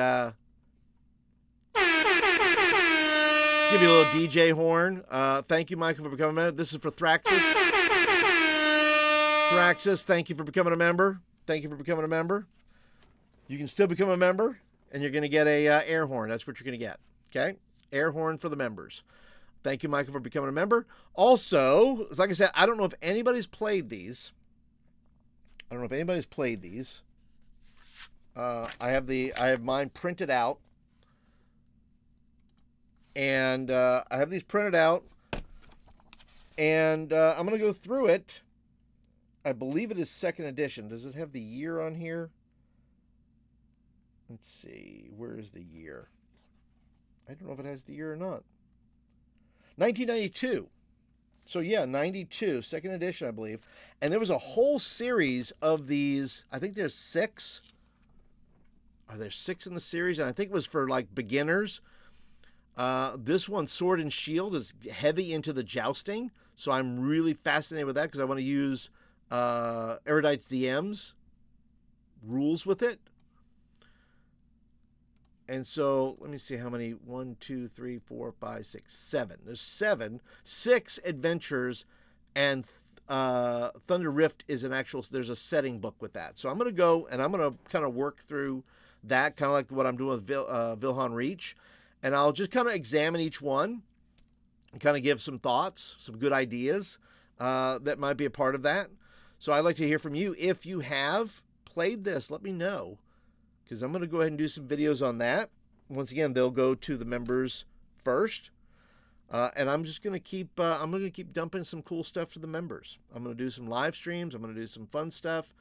give you a little DJ horn. Thank you, Michael, for becoming a member. This is for Thraxus. Thraxus, thank you for becoming a member. Thank you for becoming a member. You can still become a member, and you're going to get a air horn. That's what you're going to get. Okay? Air horn for the members. Thank you, Michael, for becoming a member. Also, like I said, I don't know if anybody's played these. I have mine printed out. And I have these printed out. And I'm going to go through it. I believe it is 2nd edition. Does it have the year on here? Let's see. Where is the year? I don't know if it has the year or not. 1992. So yeah, 92, second edition, I believe. And there was a whole series of these. I think there's 6. Are there 6 in the series? And I think it was for like beginners. This one, Sword and Shield, is heavy into the jousting. So I'm really fascinated with that because I want to use Erudite's DM's rules with it. And so let me see how many. 1, 2, 3, 4, 5, 6, 7. There's 7. 6 adventures, and Thunder Rift is an actual. There's a setting book with that. So I'm going to go and I'm going to kind of work through that, kind of like what I'm doing with Vilhan Reach, and I'll just kind of examine each one and kind of give some thoughts, some good ideas that might be a part of that. So I'd like to hear from you. If you have played this, let me know, because I'm going to go ahead and do some videos on that. Once again, they'll go to the members first, and I'm just going to keep dumping some cool stuff to the members. I'm going to do some live streams. I'm going to do some fun stuff,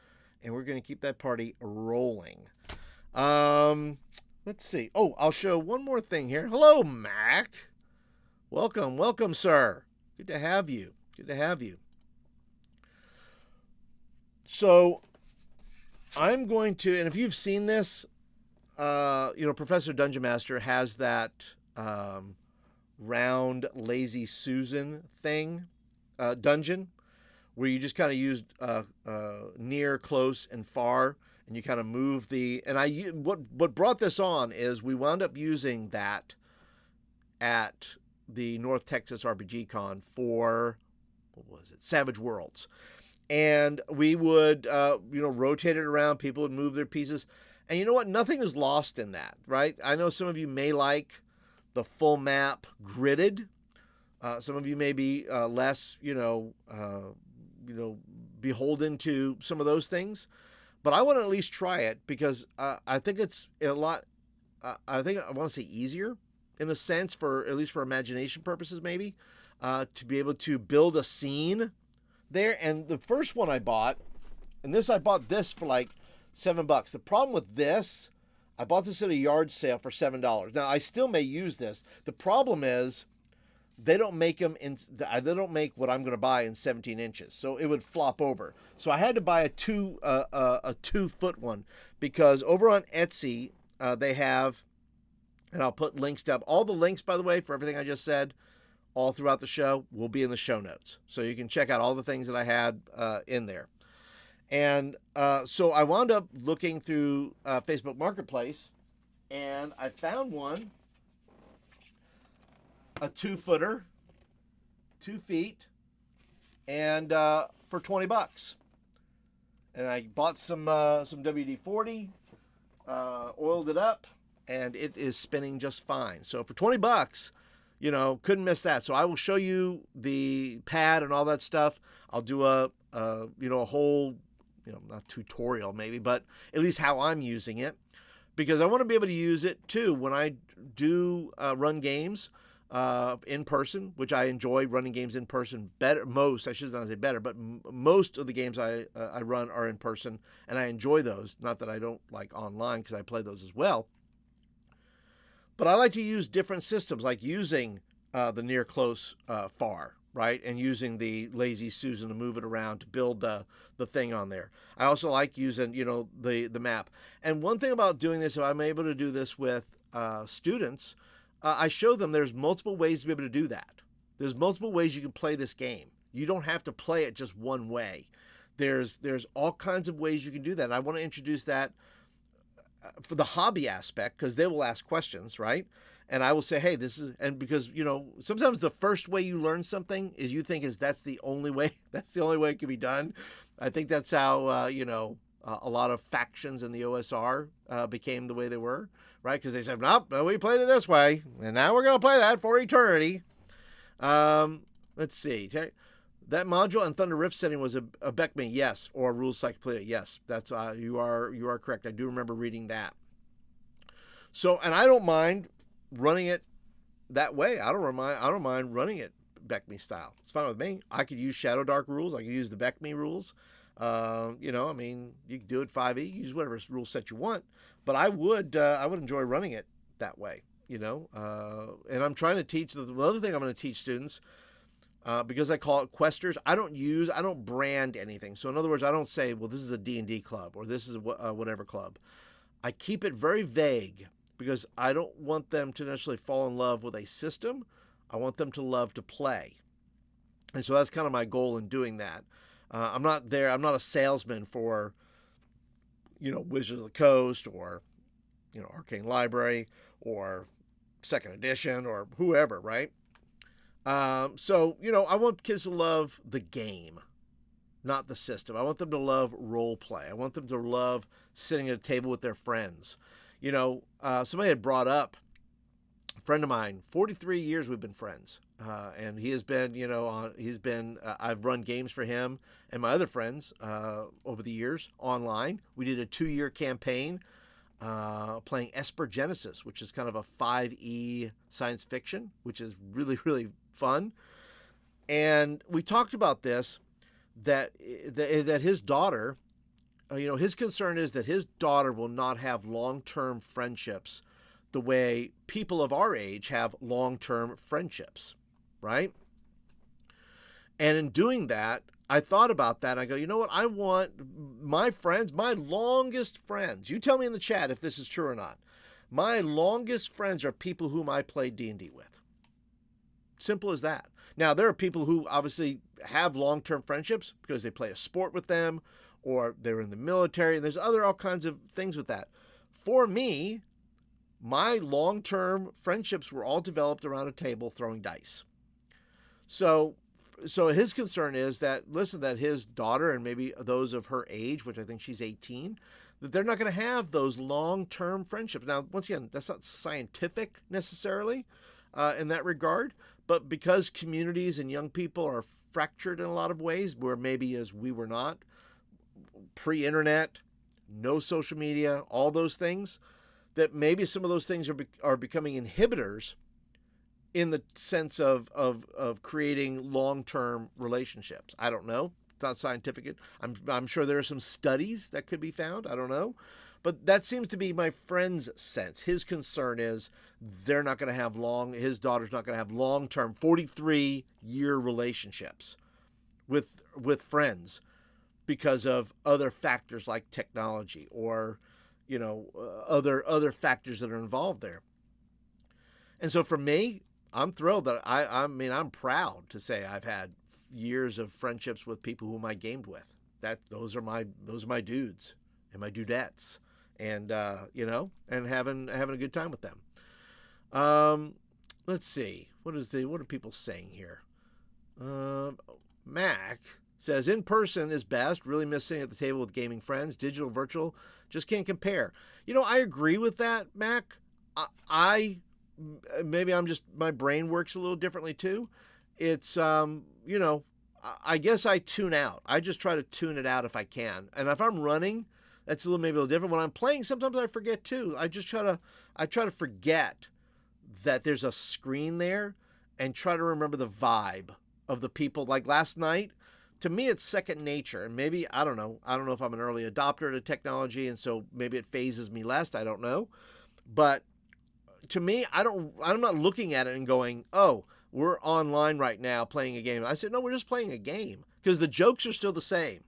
and we're going to keep that party rolling. Let's see. Oh, I'll show one more thing here. Hello, Mac. Welcome, sir. Good to have you. So I'm going to, and if you've seen this, Professor Dungeon Master has that round Lazy Susan thing, dungeon, where you just kind of use near, close, and far, and you kind of move the. And what brought this on is we wound up using that at the North Texas RPG Con for, what was it, Savage Worlds. And we would, rotate it around. People would move their pieces. And you know what? Nothing is lost in that, right? I know some of you may like the full map gridded. Some of you may be less, beholden to some of those things. But I want to at least try it because I think it's a lot. I think I want to say easier in a sense, for at least for imagination purposes, maybe, to be able to build a scene there. And the first one I bought, I bought this for like $7. The problem with this, I bought this at a yard sale for $7. Now I still may use this. The problem is they don't make them they don't make what I'm going to buy in 17 inches, so it would flop over. So I had to buy a 2-foot one, because over on Etsy they have, and I'll put links down. All the links, by the way, for everything I just said, all throughout the show, will be in the show notes. So you can check out all the things that I had in there. And so I wound up looking through Facebook Marketplace, and I found one, a 2-footer, 2 feet, and for $20. And I bought some WD-40, oiled it up, and it is spinning just fine. So for $20, couldn't miss that. So I will show you the pad and all that stuff. I'll do a whole, not tutorial maybe, but at least how I'm using it, because I want to be able to use it too when I do run games in person, which I enjoy running games in person better. Most, I should not say better, but most of the games I run are in person, and I enjoy those. Not that I don't like online, because I play those as well. But I like to use different systems, like using the near, close, far, right? And using the Lazy Susan to move it around to build the thing on there. I also like using, the map. And one thing about doing this, if I'm able to do this with students, I show them there's multiple ways to be able to do that. There's multiple ways you can play this game. You don't have to play it just one way. There's all kinds of ways you can do that. And I want to introduce that for the hobby aspect, because they will ask questions, right? And I will say, hey, this is, and because, sometimes the first way you learn something is you think that's the only way it can be done. I think that's how, a lot of factions in the OSR became the way they were, right? Because they said, nope, we played it this way, and now we're going to play that for eternity. Let's see. That module and Thunder Rift setting was a Beckme, yes, or Rules Cyclopedia, yes. That's you are correct. I do remember reading that. So, and I don't mind running it that way. I don't mind running it Beckme style. It's fine with me. I could use Shadow Dark rules. I could use the Beckme rules. You can do it 5e. Use whatever rule set you want. But I would enjoy running it that way. And I'm trying to teach the other thing I'm going to teach students. because I call it questers. I don't brand anything. So in other words, I don't say, well, this is a D&D club or this is a whatever club. I keep it very vague because I don't want them to necessarily fall in love with a system. I want them to love to play. And so that's kind of my goal in doing that. I'm not a salesman for, Wizards of the Coast or, Arcane Library or Second Edition or whoever, right? So, I want kids to love the game, not the system. I want them to love role play. I want them to love sitting at a table with their friends. Somebody had brought up a friend of mine, 43 years we've been friends. And he has been, I've run games for him and my other friends over the years online. We did a 2-year campaign playing Esper Genesis, which is kind of a 5e science fiction, which is really, really fun. And we talked about this, that his daughter, his concern is that his daughter will not have long-term friendships the way people of our age have long-term friendships, right? And in doing that, I thought about that. I go, you know what? I want my friends, my longest friends. You tell me in the chat if this is true or not. My longest friends are people whom I play D&D with. Simple as that. Now, there are people who obviously have long-term friendships because they play a sport with them or they're in the military. And there's all kinds of things with that. For me, my long-term friendships were all developed around a table throwing dice. So his concern is that, listen, that his daughter and maybe those of her age, which I think she's 18, that they're not going to have those long-term friendships. Now, once again, that's not scientific necessarily in that regard, but because communities and young people are fractured in a lot of ways, where maybe as we were not, pre-internet, no social media, all those things, that maybe some of those things are becoming inhibitors in the sense of creating long-term relationships. I don't know. It's not scientific. I'm sure there are some studies that could be found. I don't know. But that seems to be my friend's sense. His concern is they're not going to have his daughter's not going to have long-term 43-year relationships with friends because of other factors like technology or, other factors that are involved there. And so for me, I'm thrilled that I'm proud to say I've had years of friendships with people whom I gamed with. Those are my dudes and my dudettes, and and having a good time with them. Let's see, what are people saying here? Mac says in person is best. Really miss sitting at the table with gaming friends. Digital, virtual, just can't compare. I agree with that, Mac. I maybe my brain works a little differently too. It's, I guess I tune out. I just try to tune it out if I can. And if I'm running, that's maybe a little different. When I'm playing, sometimes I forget too. I try to forget that there's a screen there and try to remember the vibe of the people. Like last night, to me, it's second nature. And maybe, I don't know if I'm an early adopter to technology, and so maybe it phases me less. I don't know. But to me, I'm not looking at it and going, oh, we're online right now playing a game. I said, no, we're just playing a game, because the jokes are still the same.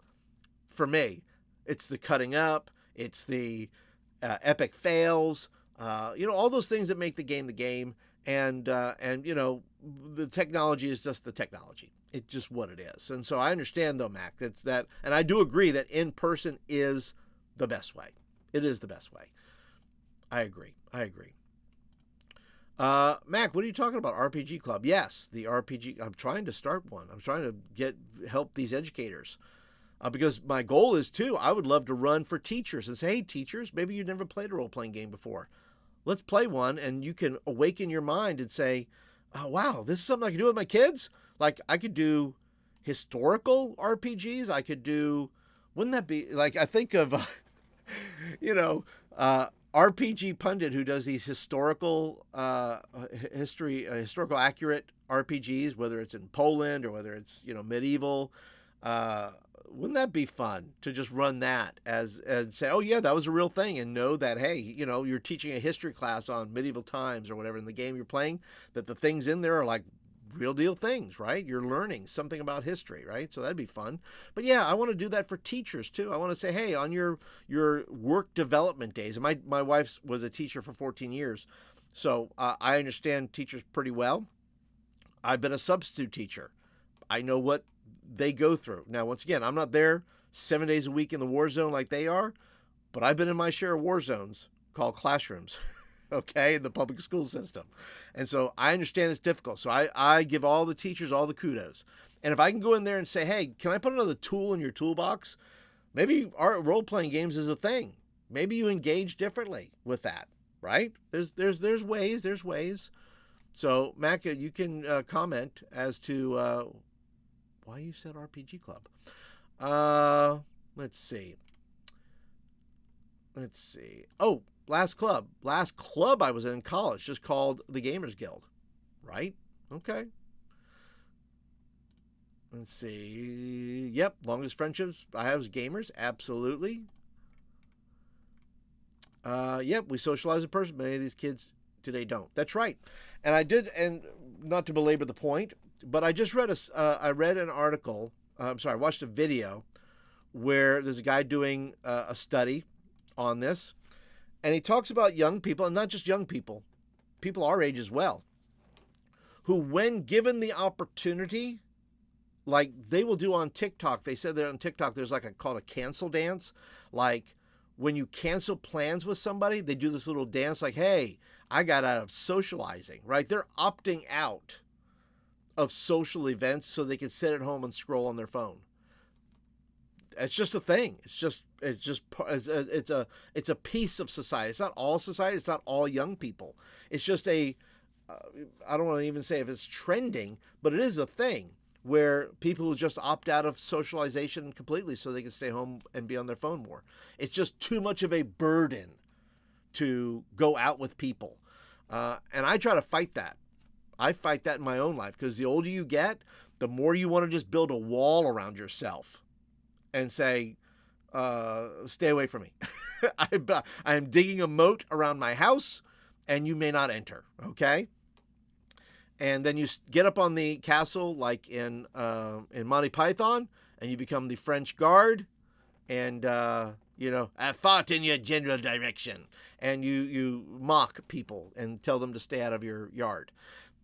For me, it's the cutting up, it's the epic fails, all those things that make the game, and the technology is just the technology. It's just what it is. And so I understand though, Mac, that's that, and I do agree that in person is the best way. It is the best way. I agree. Mac, what are you talking about? RPG Club? Yes, the RPG. I'm trying to start one. I'm trying to help these educators because my goal is too. I would love to run for teachers and say, hey, teachers, maybe you've never played a role-playing game before. Let's play one, and you can awaken your mind and say, oh, wow, this is something I can do with my kids. Like I could do historical RPGs. I could do. Wouldn't that be like? I think of, RPG Pundit, who does these historical historical accurate RPGs, whether it's in Poland or whether it's medieval. Wouldn't that be fun to just run that and say, oh yeah, that was a real thing, and know that hey, you're teaching a history class on medieval times or whatever in the game you're playing, that the things in there are like real deal things, right? You're learning something about history, right? So that'd be fun. But yeah, I want to do that for teachers too. I want to say, hey, on your work development days, and my wife was a teacher for 14 years, so I understand teachers pretty well. I've been a substitute teacher. I know what they go through. Now, once again, I'm not there 7 days a week in the war zone like they are, but I've been in my share of war zones called classrooms, okay, in the public school system. And so I understand it's difficult. So I give all the teachers all the kudos. And if I can go in there and say, hey, can I put another tool in your toolbox? Maybe our role-playing games is a thing. Maybe you engage differently with that, right? There's ways. So, Mac, you can comment as to why you said RPG Club. Let's see. Oh, last club I was in college, just called the Gamers Guild, right? Okay. Let's see. Yep, longest friendships I have is gamers, absolutely. Yep, we socialize in person. Many of these kids today don't. That's right. And I did, and not to belabor the point, but I just read I read an article. I watched a video where there's a guy doing a study on this, and he talks about young people, and not just young people, people our age as well, who, when given the opportunity, like they will do on TikTok. They said that on TikTok there's called a cancel dance. Like when you cancel plans with somebody, they do this little dance like, hey, I got out of socializing, right? They're opting out of social events so they can sit at home and scroll on their phone. It's just a thing. It's a piece of society. It's not all society. It's not all young people. It's just I don't want to even say if it's trending, but it is a thing where people will just opt out of socialization completely so they can stay home and be on their phone more. It's just too much of a burden to go out with people. And I try to fight that. I fight that in my own life, because the older you get, the more you want to just build a wall around yourself and say, stay away from me. I'm digging a moat around my house and you may not enter, okay? And then you get up on the castle like in Monty Python, and you become the French guard, and I fought in your general direction, and you mock people and tell them to stay out of your yard.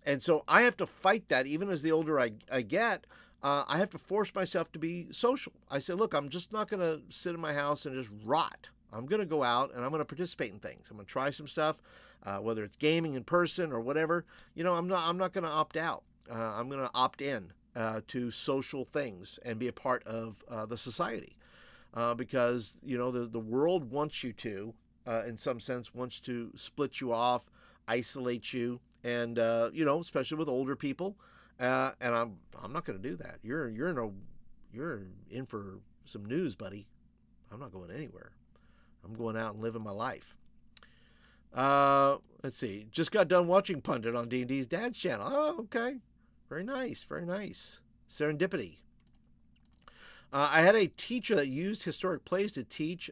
And so I have to fight that. Even as the older I get, I have to force myself to be social. I say, look, I'm just not going to sit in my house and just rot. I'm going to go out and I'm going to participate in things. I'm going to try some stuff, whether it's gaming in person or whatever. I'm not going to opt out. I'm going to opt in to social things and be a part of the society, because the world wants you to, in some sense, wants to split you off, isolate you, and especially with older people. And I'm not going to do that. You're in for some news, buddy. I'm not going anywhere. I'm going out and living my life. Let's see. Just got done watching Pundit on D&D's dad's channel. Oh, okay. Very nice. Very nice. Serendipity. I had a teacher that used historic plays to teach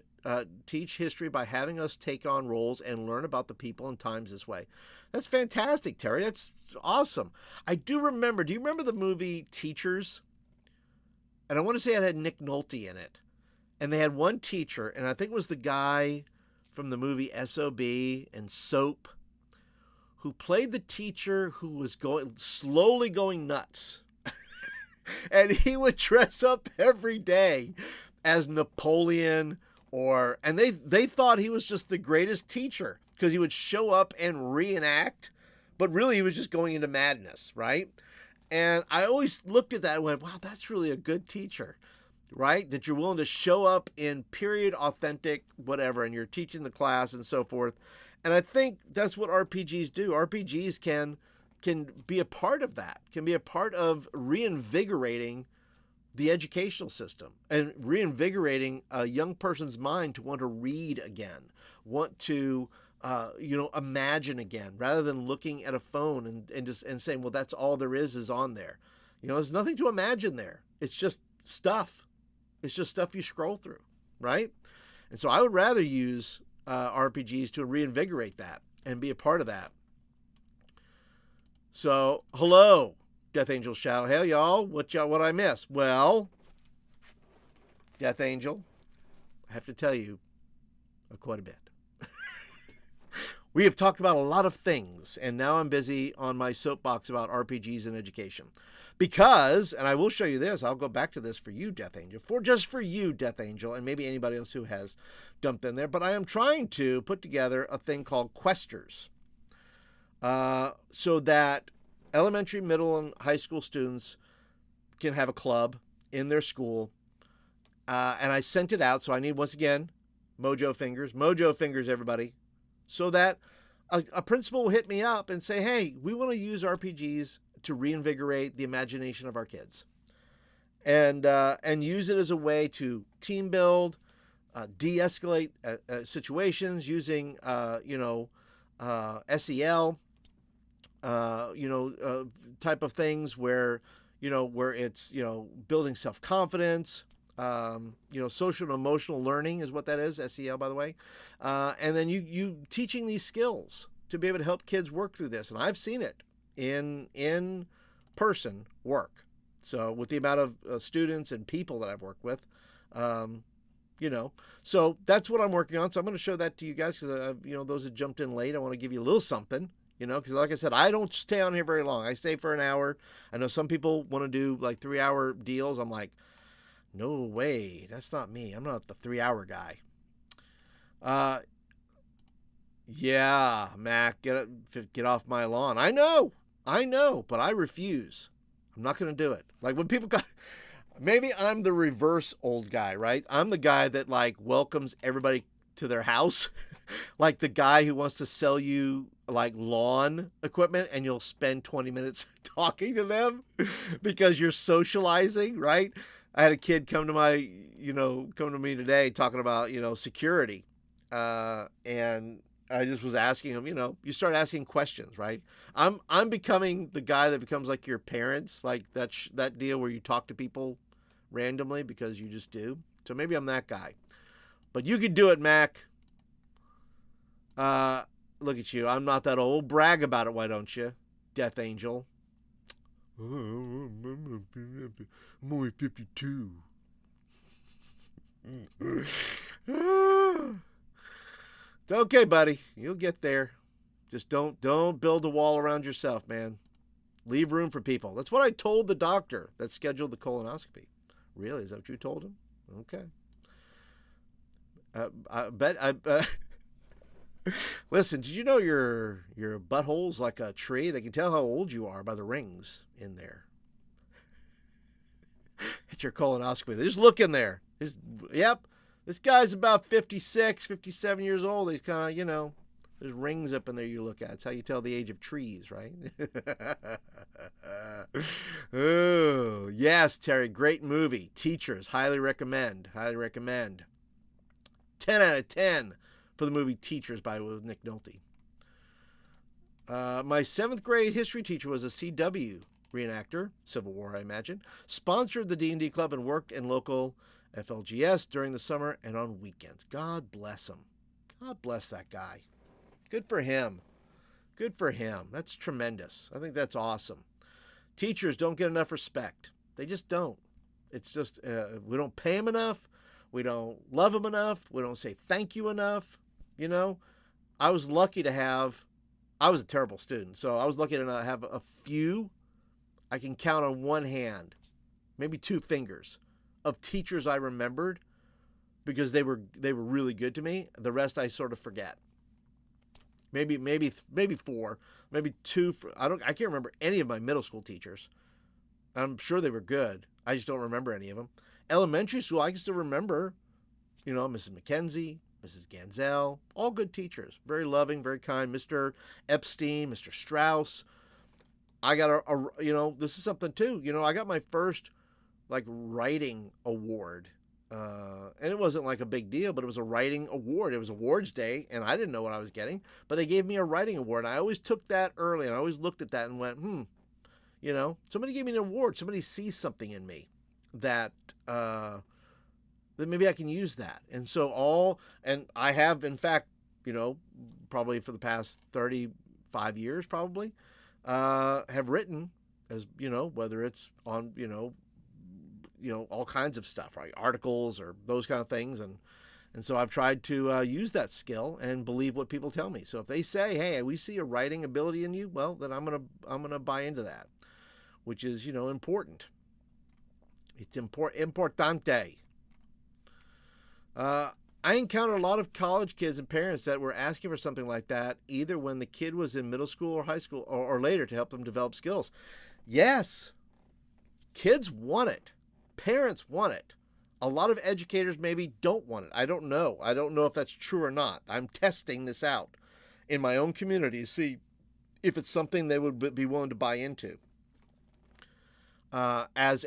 history by having us take on roles and learn about the people and times this way. That's fantastic, Terry. That's awesome. I do remember. Do you remember the movie Teachers? And I want to say it had Nick Nolte in it. And they had one teacher, and I think it was the guy from the movie S.O.B. and Soap, who played the teacher who was slowly going nuts. And he would dress up every day as Napoleon, and they thought he was just the greatest teacher because he would show up and reenact, but really he was just going into madness, right? And I always looked at that and went, wow, that's really a good teacher, right? That you're willing to show up in period authentic whatever, and you're teaching the class and so forth. And I think that's what RPGs do. RPGs can be a part of that, can be a part of reinvigorating the educational system and reinvigorating a young person's mind to want to read again, want to imagine again, rather than looking at a phone and saying, well, that's all there is on there. There's nothing to imagine there. It's just stuff. It's just stuff you scroll through, right? And so I would rather use RPGs to reinvigorate that and be a part of that. So, hello. Death Angel shout, hey y'all, what I miss? Well, Death Angel, I have to tell you quite a bit. We have talked about a lot of things, and now I'm busy on my soapbox about RPGs and education. Because, and I will show you this, I'll go back to this for you, Death Angel, just for you, Death Angel, and maybe anybody else who has dumped in there, but I am trying to put together a thing called Questers, so that elementary, middle, and high school students can have a club in their school. And I sent it out, so I need, once again, Mojo Fingers, everybody, so that a principal will hit me up and say, hey, we want to use RPGs to reinvigorate the imagination of our kids, and use it as a way to team build, de-escalate situations using, SEL, type of things where it's, building self-confidence, social and emotional learning is what that is, SEL, by the way. And then you teaching these skills to be able to help kids work through this. And I've seen it in person work. So with the amount of students and people that I've worked with, so that's what I'm working on. So I'm going to show that to you guys because, those that jumped in late, I want to give you a little something, because like I said, I don't stay on here very long. I stay for an hour. I know some people want to do like 3-hour deals. I'm like, no way. That's not me. I'm not the 3-hour guy. Yeah, Mac, get off my lawn. I know, but I refuse. I'm not going to do it. Like when people got, maybe I'm the reverse old guy, right? I'm the guy that like welcomes everybody to their house. Like the guy who wants to sell you like lawn equipment and you'll spend 20 minutes talking to them because you're socializing, right? I had a kid come to me today talking about, security. And I just was asking him, you start asking questions, right? I'm becoming the guy that becomes like your parents, like that deal where you talk to people randomly because you just do. So maybe I'm that guy. But you could do it, Mac. Look at you. I'm not that old. Brag about it, why don't you, Death Angel? I'm only 52. It's okay, buddy. You'll get there. Just don't build a wall around yourself, man. Leave room for people. That's what I told the doctor that scheduled the colonoscopy. Really? Is that what you told him? Okay. I bet. Listen, did you know your butthole's like a tree? They can tell how old you are by the rings in there. At your colonoscopy. They just look in there. Yep. This guy's about 56, 57 years old. He's kind of, there's rings up in there you look at. It's how you tell the age of trees, right? Oh, yes, Terry. Great movie. Teachers. Highly recommend. 10 out of 10 for the movie Teachers with Nick Nolte. My 7th grade history teacher was a CW reenactor, Civil War, I imagine, sponsored the D&D club and worked in local FLGS during the summer and on weekends. God bless him. God bless that guy. Good for him. Good for him. That's tremendous. I think that's awesome. Teachers don't get enough respect. They just don't. It's just, we don't pay them enough. We don't love them enough. We don't say thank you enough. I was lucky to have, I was a terrible student, so I was lucky to have a few, I can count on one hand, maybe 2 fingers, of teachers I remembered because they were really good to me. The rest I sort of forget. Maybe 4, maybe 2. I can't remember any of my middle school teachers. I'm sure they were good. I just don't remember any of them. Elementary school, I can still remember, Mrs. McKenzie, Mrs. Ganzel, all good teachers, very loving, very kind. Mr. Epstein, Mr. Strauss. I got this is something too. I got my first writing award. And it wasn't like a big deal, but it was a writing award. It was awards day, and I didn't know what I was getting, but they gave me a writing award. And I always took that early, and I always looked at that and went, somebody gave me an award. Somebody sees something in me that maybe I can use that. And so I have, in fact, probably for the past 35 years, probably, have written as whether it's on all kinds of stuff, right? Articles or those kind of things, and so I've tried to use that skill and believe what people tell me. So if they say, "Hey, we see a writing ability in you," well, then I'm gonna buy into that, which is important. It's importante. I encountered a lot of college kids and parents that were asking for something like that, either when the kid was in middle school or high school or later, to help them develop skills. Yes, kids want it. Parents want it. A lot of educators maybe don't want it. I don't know. I don't know if that's true or not. I'm testing this out in my own community to see if it's something they would be willing to buy into. As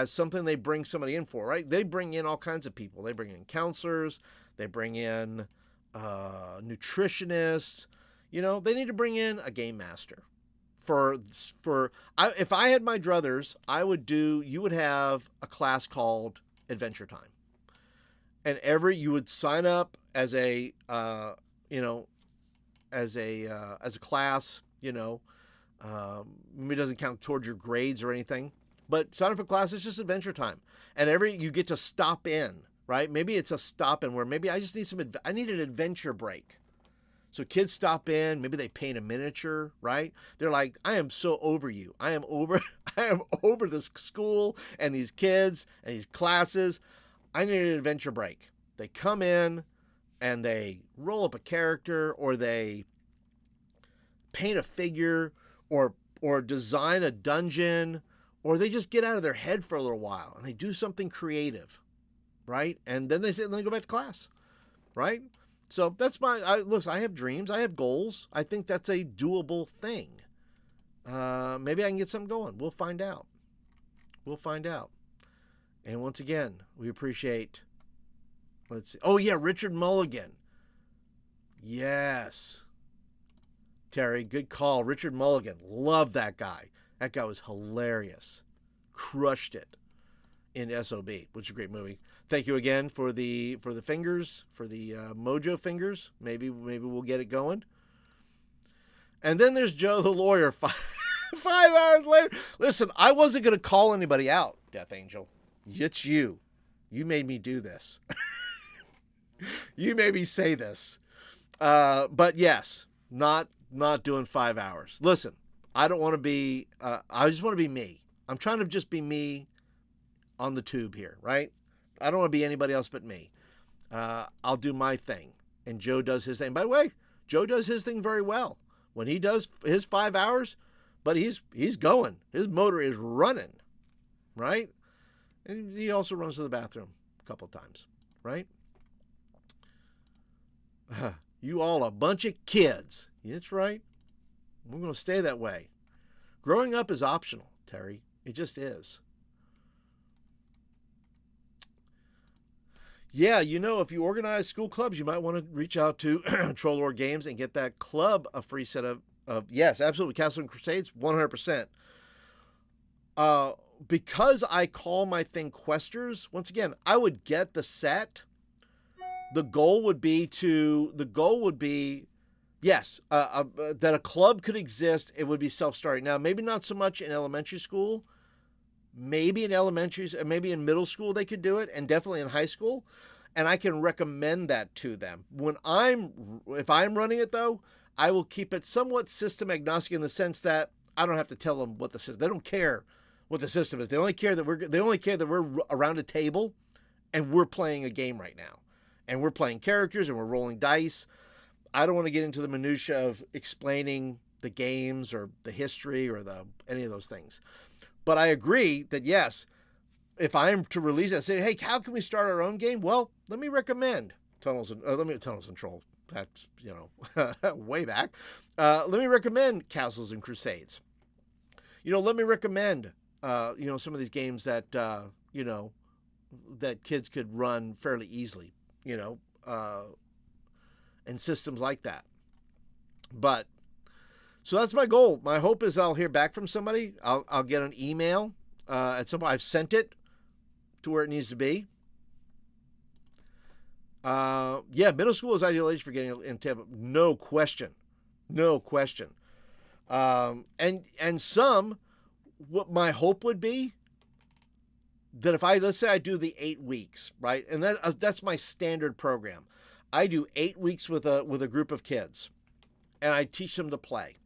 something they bring somebody in for, right? They bring in all kinds of people. They bring in counselors. They bring in nutritionists. They need to bring in a game master. If I had my druthers, you would have a class called Adventure Time, and you would sign up as a class. It doesn't count towards your grades or anything, but sign up for class. It's just Adventure Time, and you get to stop in, right? Maybe it's a stop in where maybe I just need I need an adventure break. So kids stop in, maybe they paint a miniature, right? They're like, "I am so over you. I am over this school and these kids and these classes. I need an adventure break." They come in and they roll up a character, or they paint a figure, or design a dungeon, or they just get out of their head for a little while and they do something creative, right? And then they go back to class, right? So that's look, I have dreams, I have goals. I think that's a doable thing. Maybe I can get something going. We'll find out. And once again, we appreciate, let's see. Oh yeah, Richard Mulligan. Yes. Terry, good call. Richard Mulligan. Love that guy. That guy was hilarious. Crushed it in SOB, which is a great movie. Thank you again for the fingers, for the mojo fingers. Maybe we'll get it going. And then there's Joe the lawyer. 5 hours later. Listen, I wasn't going to call anybody out, Death Angel. It's you. You made me do this. You made me say this. But yes, not doing 5 hours. Listen, I don't want to be, I just want to be me. I'm trying to just be me on the tube here, right? I don't want to be anybody else but me. I'll do my thing. And Joe does his thing. By the way, Joe does his thing very well. When he does his 5 hours, but he's going. His motor is running, right? And he also runs to the bathroom a couple of times, right? You all a bunch of kids. That's right. We're going to stay that way. Growing up is optional, Terry. It just is. Yeah, if you organize school clubs, you might want to reach out to Troll Lord Games and get that club a free set of yes, absolutely. Castle and Crusades, 100%. Because I call my thing Questers, once again, I would get the set. The goal would be, yes, that a club could exist. It would be self-starting. Now, maybe not so much in elementary school. Maybe maybe in middle school they could do it, and definitely in high school. And I can recommend that to them. If I'm running it though, I will keep it somewhat system agnostic in the sense that I don't have to tell them what the system. They don't care what the system is. They only care that we're around a table, and we're playing a game right now, and we're playing characters and we're rolling dice. I don't want to get into the minutia of explaining the games or the history or any of those things. But I agree that yes, if I'm to release it, say, hey, how can we start our own game? Well, let me recommend Tunnels and Troll. That's way back. Let me recommend Castles and Crusades. Let me recommend some of these games that that kids could run fairly easily. And systems like that. But so that's my goal. My hope is I'll hear back from somebody. I'll get an email at some point. I've sent it to where it needs to be. Yeah, middle school is ideal age for getting into no question. And some what my hope would be, that if let's say I do the 8 weeks, right? And that's my standard program. I do 8 weeks with a group of kids, and I teach them to play.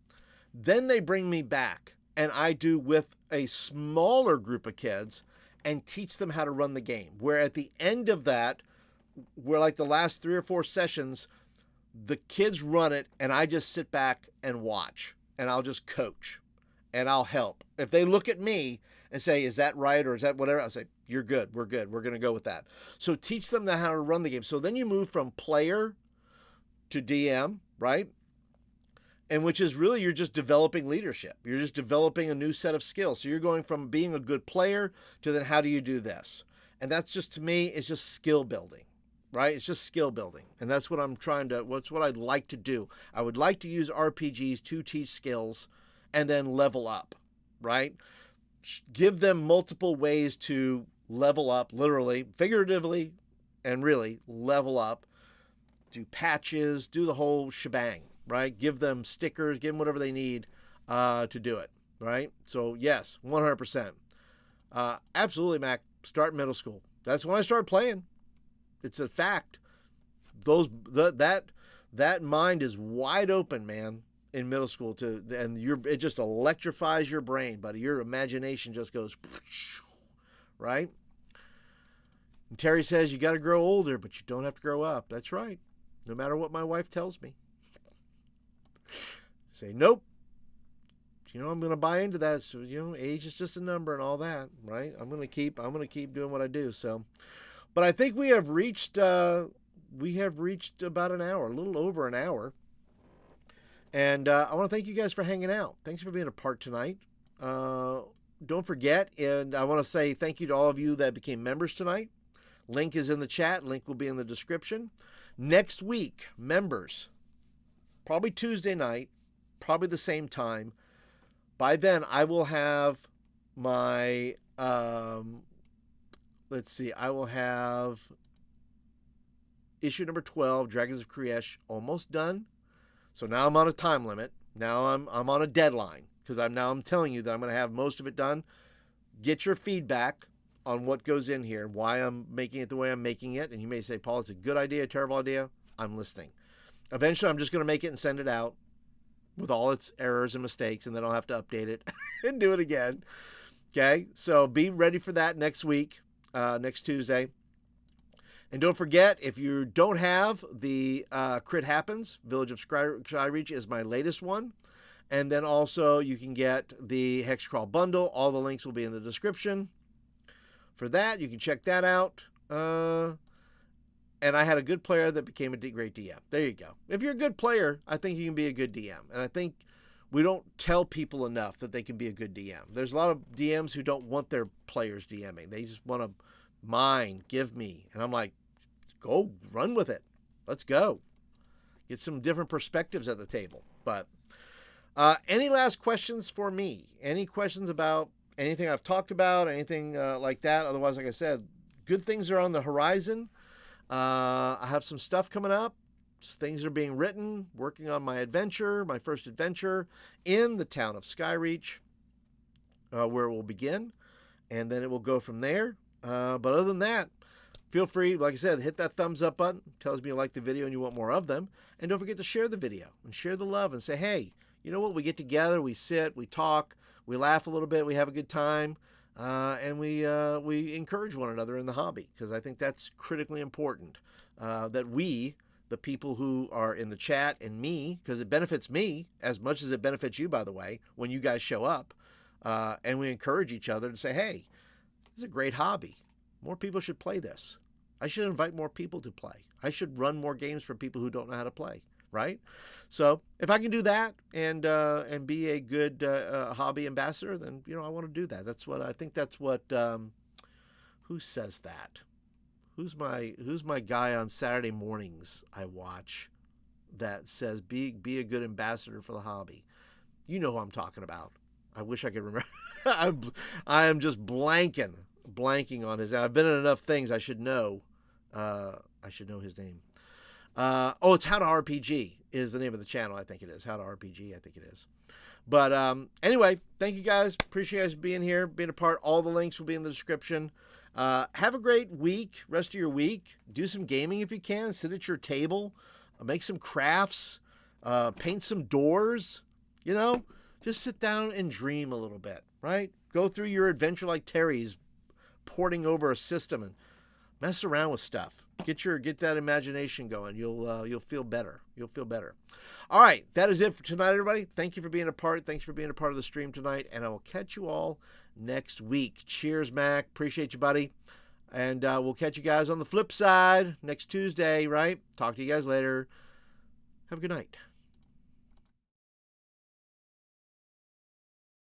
Then they bring me back, and I do with a smaller group of kids and teach them how to run the game. Where at the end of that, where like the last 3 or 4 sessions, the kids run it, and I just sit back and watch, and I'll just coach, and I'll help. If they look at me and say, is that right, or is that whatever, I'll say, you're good, we're good, we're going to go with that. So teach them how to run the game. So then you move from player to DM, right? And which is really, you're just developing leadership. You're just developing a new set of skills. So you're going from being a good player to then how do you do this? And that's just, to me, it's just skill building, right? It's just skill building. And that's what that's what I'd like to do. I would like to use RPGs to teach skills and then level up, right? Give them multiple ways to level up, literally, figuratively, and really level up. Do patches, do the whole shebang, right? Give them stickers, give them whatever they need to do it, right? So yes, 100%. Absolutely, Mac, start middle school. That's when I started playing. It's a fact. That mind is wide open, man, in middle school, and it just electrifies your brain, buddy. Your imagination just goes, right? And Terry says you got to grow older, but you don't have to grow up. That's right. No matter what my wife tells me. Say, nope. I'm going to buy into that. So, age is just a number and all that, right? I'm going to keep doing what I do. So, but I think we have reached about an hour, a little over an hour. And I want to thank you guys for hanging out. Thanks for being a part tonight. Don't forget, and I want to say thank you to all of you that became members tonight. Link is in the chat. Link will be in the description. Next week, members, probably Tuesday night, probably the same time. By then, I will have my, I will have issue number 12, Dragons of Kriesh, almost done. So now I'm on a time limit. Now I'm on a deadline, because I'm telling you that I'm going to have most of it done. Get your feedback on what goes in here, why I'm making it the way I'm making it. And you may say, Paul, it's a good idea, a terrible idea. I'm listening. Eventually, I'm just going to make it and send it out with all its errors and mistakes, and then I'll have to update it and do it again. Okay, so be ready for that next week, next Tuesday. And don't forget, if you don't have the Crit Happens, Village of Skyreach is my latest one. And then also you can get the Hex Crawl Bundle. All the links will be in the description. For that, you can check that out. And I had a good player that became a great DM. There you go. If you're a good player, I think you can be a good DM. And I think we don't tell people enough that they can be a good DM. There's a lot of DMs who don't want their players DMing. They just want to give me. And I'm like, go run with it. Let's go. Get some different perspectives at the table. But any last questions for me? Any questions about anything I've talked about, anything like that? Otherwise, like I said, good things are on the horizon. I have some stuff coming up. Things are being written, working on my first adventure in the town of Skyreach, where it will begin, and then it will go from there. But other than that, feel free, like I said, hit that thumbs up button. It tells me you like the video and you want more of them. And don't forget to share the video and share the love and say, hey, you know what? We get together, we sit, we talk, we laugh a little bit, we have a good time. And we encourage one another in the hobby, because I think that's critically important, that we, the people who are in the chat, and me, because it benefits me as much as it benefits you, by the way, when you guys show up, and we encourage each other to say, hey, this is a great hobby. More people should play this. I should invite more people to play. I should run more games for people who don't know how to play, right? So if I can do that and be a good hobby ambassador, then I want to do that. That's what I think. That's what who says that? Who's my guy on Saturday mornings I watch that says be a good ambassador for the hobby? You know who I'm talking about. I wish I could remember. I am just blanking on his. I've been in enough things. I should know. I should know his name. It's How to RPG is the name of the channel. I think it is How to RPG. I think it is. But anyway, thank you guys. Appreciate you guys being here, being a part. All the links will be in the description. Have a great week, rest of your week. Do some gaming if you can. Sit at your table. Make some crafts. Paint some doors. You know, just sit down and dream a little bit, right? Go through your adventure like Terry's, porting over a system and mess around with stuff. Get that imagination going. You'll feel better. You'll feel better. All right, that is it for tonight, everybody. Thank you for being a part. Thanks for being a part of the stream tonight, and I will catch you all next week. Cheers, Mac. Appreciate you, buddy. And we'll catch you guys on the flip side next Tuesday, right? Talk to you guys later. Have a good night.